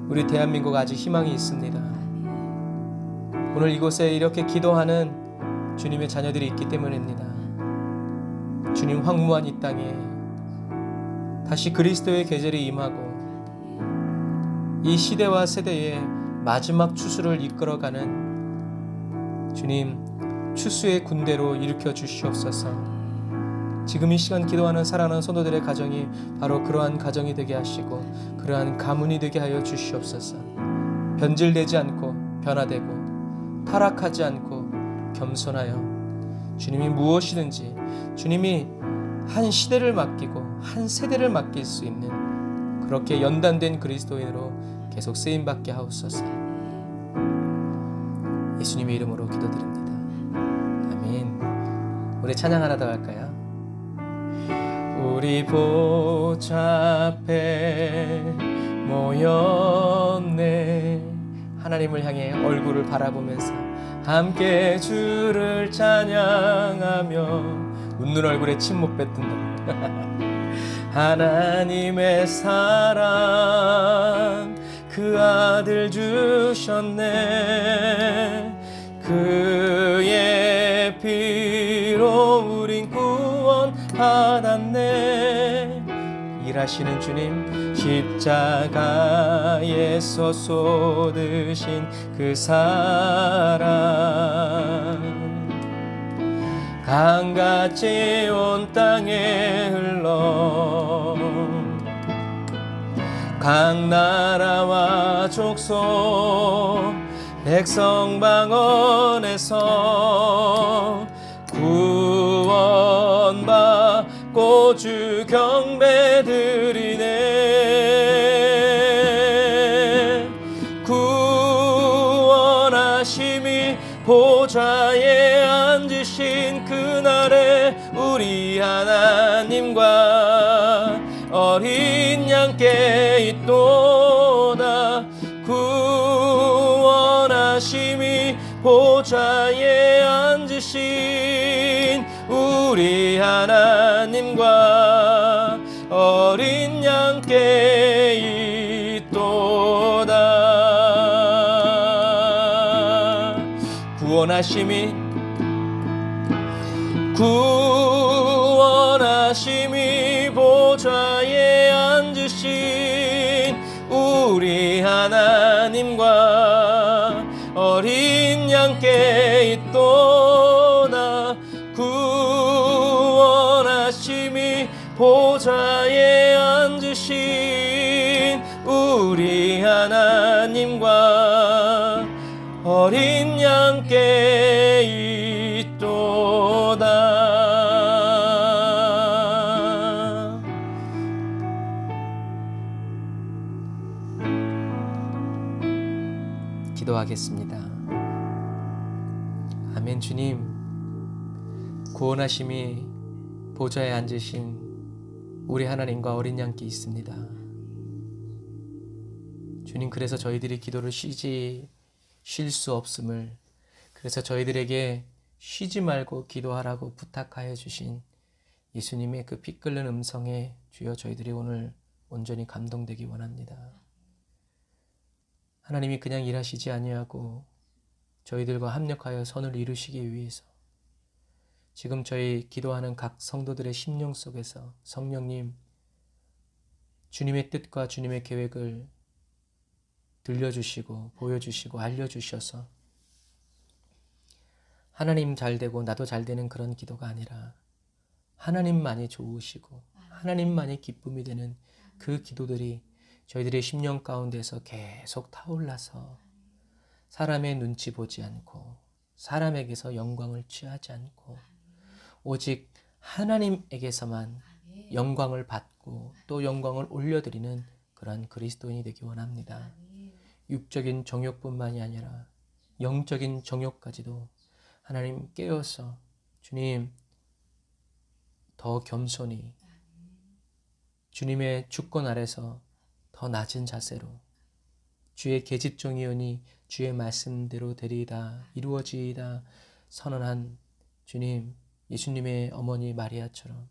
Speaker 1: 우리 대한민국 아직 희망이 있습니다. 오늘 이곳에 이렇게 기도하는 주님의 자녀들이 있기 때문입니다. 주님 황무한 이 땅에 다시 그리스도의 계절이 임하고 이 시대와 세대의 마지막 추수를 이끌어가는 주님 추수의 군대로 일으켜 주시옵소서. 지금 이 시간 기도하는 사랑하는 성도들의 가정이 바로 그러한 가정이 되게 하시고 그러한 가문이 되게 하여 주시옵소서. 변질되지 않고 변화되고 타락하지 않고 겸손하여 주님이 무엇이든지 주님이 한 시대를 맡기고 한 세대를 맡길 수 있는 그렇게 연단된 그리스도인으로 계속 쓰임받게 하옵소서. 예수님의 이름으로 기도드립니다. 아멘. 우리 찬양 하나 더 할까요? 우리 보좌 앞에 모였네. 하나님을 향해 얼굴을 바라보면서 함께 주를 찬양하며 웃는 얼굴에 침 못 뱉는다. 하나님의 사랑 그 아들 주셨네. 그의 피로 우린 구원 받았네. 일하시는 주님 십자가에서 쏟으신 그 사랑 강같이 온 땅에 흘러 각 나라와 족속 백성 방언에서 구원받고 주 경배 드리네. 구원하심이 보좌에 앉으신 그날에 우리 하나님과 어린 양께 있도다. 구원하심이 보좌에 앉으신 우리 하나님과 어린 양께 있도다. 구원하심이 보좌에 앉으신 우리 하나님 하나님과 어린 양께 있도다. 구원하심이 보좌에 앉으신 우리 하나님과 어린 양께 있도다. 기도하겠습니다. 아멘. 주님, 구원하심이 보좌에 앉으신 우리 하나님과 어린 양께 있습니다. 주님, 그래서 저희들이 기도를 쉴 수 없음을, 그래서 저희들에게 쉬지 말고 기도하라고 부탁하여 주신 예수님의 그 피 끓는 음성에 주여 저희들이 오늘 온전히 감동되기 원합니다. 하나님이 그냥 일하시지 아니하고 저희들과 합력하여 선을 이루시기 위해서 지금 저희 기도하는 각 성도들의 심령 속에서 성령님, 주님의 뜻과 주님의 계획을 들려주시고 보여주시고 알려주셔서 하나님 잘되고 나도 잘되는 그런 기도가 아니라 하나님만이 좋으시고 하나님만이 기쁨이 되는 그 기도들이 저희들의 심령 가운데서 계속 타올라서 사람의 눈치 보지 않고 사람에게서 영광을 취하지 않고 오직 하나님에게서만 영광을 받고 또 영광을 올려드리는 그런 그리스도인이 되기 원합니다. 육적인 정욕뿐만이 아니라 영적인 정욕까지도 하나님 깨어서 주님 더 겸손히 주님의 주권 아래서 더 낮은 자세로 주의 계집종이오니 주의 말씀대로 되리이다 이루어지이다 선언한 주님, 예수님의 어머니 마리아처럼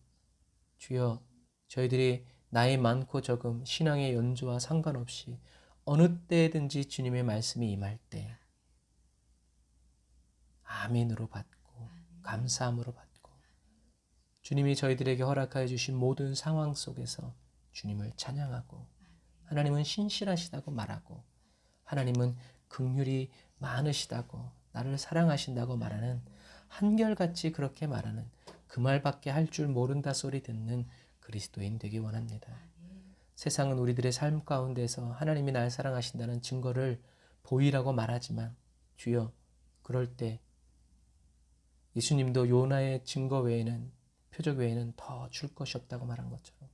Speaker 1: 주여 저희들이 나이 많고 적음 신앙의 연조와 상관없이 어느 때든지 주님의 말씀이 임할 때 아멘으로 받고 감사함으로 받고 주님이 저희들에게 허락하여 주신 모든 상황 속에서 주님을 찬양하고 하나님은 신실하시다고 말하고 하나님은 긍휼이 많으시다고 나를 사랑하신다고 말하는 한결같이 그렇게 말하는 그 말밖에 할 줄 모른다 소리 듣는 그리스도인 되기 원합니다. 세상은 우리들의 삶 가운데서 하나님이 날 사랑하신다는 증거를 보이라고 말하지만 주여 그럴 때 예수님도 요나의 증거 외에는 표적 외에는 더 줄 것이 없다고 말한 것처럼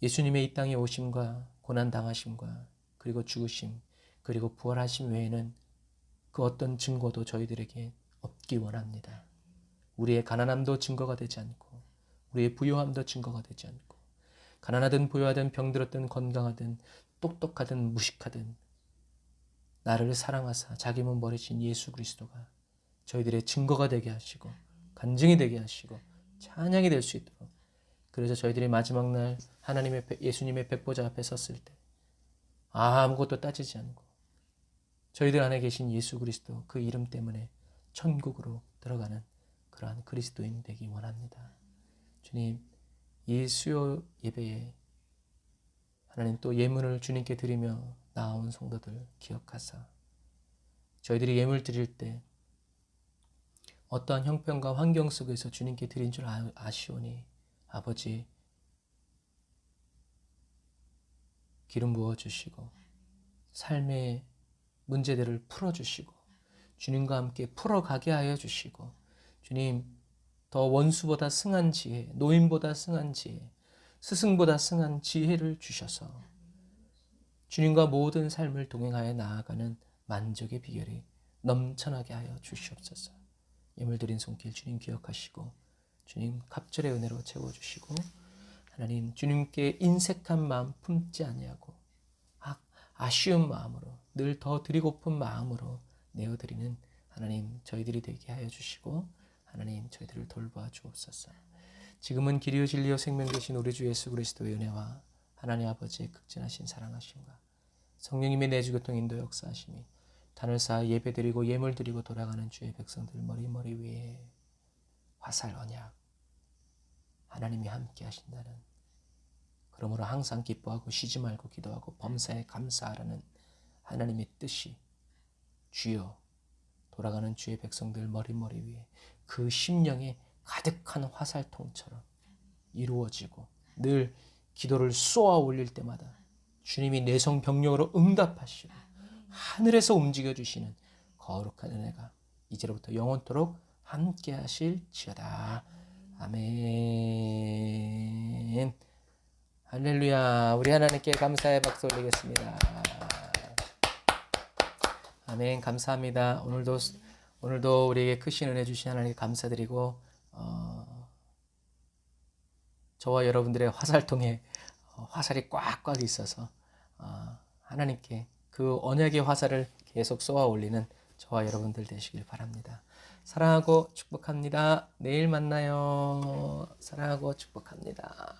Speaker 1: 예수님의 이 땅에 오심과 고난당하심과 그리고 죽으심 그리고 부활하심 외에는 그 어떤 증거도 저희들에게 없기 원합니다. 우리의 가난함도 증거가 되지 않고 우리의 부요함도 증거가 되지 않고 가난하든 부요하든 병들었든 건강하든 똑똑하든 무식하든 나를 사랑하사 자기 몸 버리신 예수 그리스도가 저희들의 증거가 되게 하시고 간증이 되게 하시고 찬양이 될 수 있도록 그래서 저희들이 마지막 날 하나님의 예수님의 백보자 앞에 섰을 때 아무것도 따지지 않고 저희들 안에 계신 예수 그리스도 그 이름 때문에 천국으로 들어가는 그러한 그리스도인 되기 원합니다. 주님, 이 수요 예배에 하나님 또 예물을 주님께 드리며 나아온 성도들 기억하사 저희들이 예물 드릴 때 어떠한 형편과 환경 속에서 주님께 드린 줄 아시오니 아버지 기름 부어주시고 삶의 문제들을 풀어주시고 주님과 함께 풀어가게 하여 주시고 주님 더 원수보다 승한 지혜, 노인보다 승한 지혜, 스승보다 승한 지혜를 주셔서 주님과 모든 삶을 동행하여 나아가는 만족의 비결이 넘쳐나게 하여 주시옵소서. 예물 드린 손길 주님 기억하시고 주님 갑절의 은혜로 채워주시고 하나님 주님께 인색한 마음 품지 아니하고 아쉬운 마음으로 늘 더 드리고픈 마음으로 내어드리는 하나님 저희들이 되게 하여 주시고 하나님 저희들을 돌보아 주옵소서. 지금은 길이요 진리요 생명 되신 우리 주 예수 그리스도의 은혜와 하나님 아버지의 극진하신 사랑하심과 성령님의 내주교통 인도 역사하심이 단을 쌓아 예배드리고 예물드리고 돌아가는 주의 백성들 머리 위에 화살 언약 하나님이 함께 하신다는 그러므로 항상 기뻐하고 쉬지 말고 기도하고 범사에 감사하라는 하나님의 뜻이 주여 돌아가는 주의 백성들 머리머리 위에 그 심령에 가득한 화살통처럼 이루어지고 늘 기도를 쏘아 올릴 때마다 주님이 내성 병력으로 응답하시고 하늘에서 움직여 주시는 거룩한 은혜가 이제로부터 영원토록 함께 하실지어다. 아멘. 할렐루야. 우리 하나님께 감사의 박수 올리겠습니다. 아멘. 감사합니다. 오늘도 우리에게 크신 은혜 주신 하나님께 감사드리고 저와 여러분들의 화살통에 화살이 꽉꽉 있어서 하나님께 그 언약의 화살을 계속 쏘아 올리는 저와 여러분들 되시길 바랍니다. 사랑하고 축복합니다. 내일 만나요. 사랑하고 축복합니다.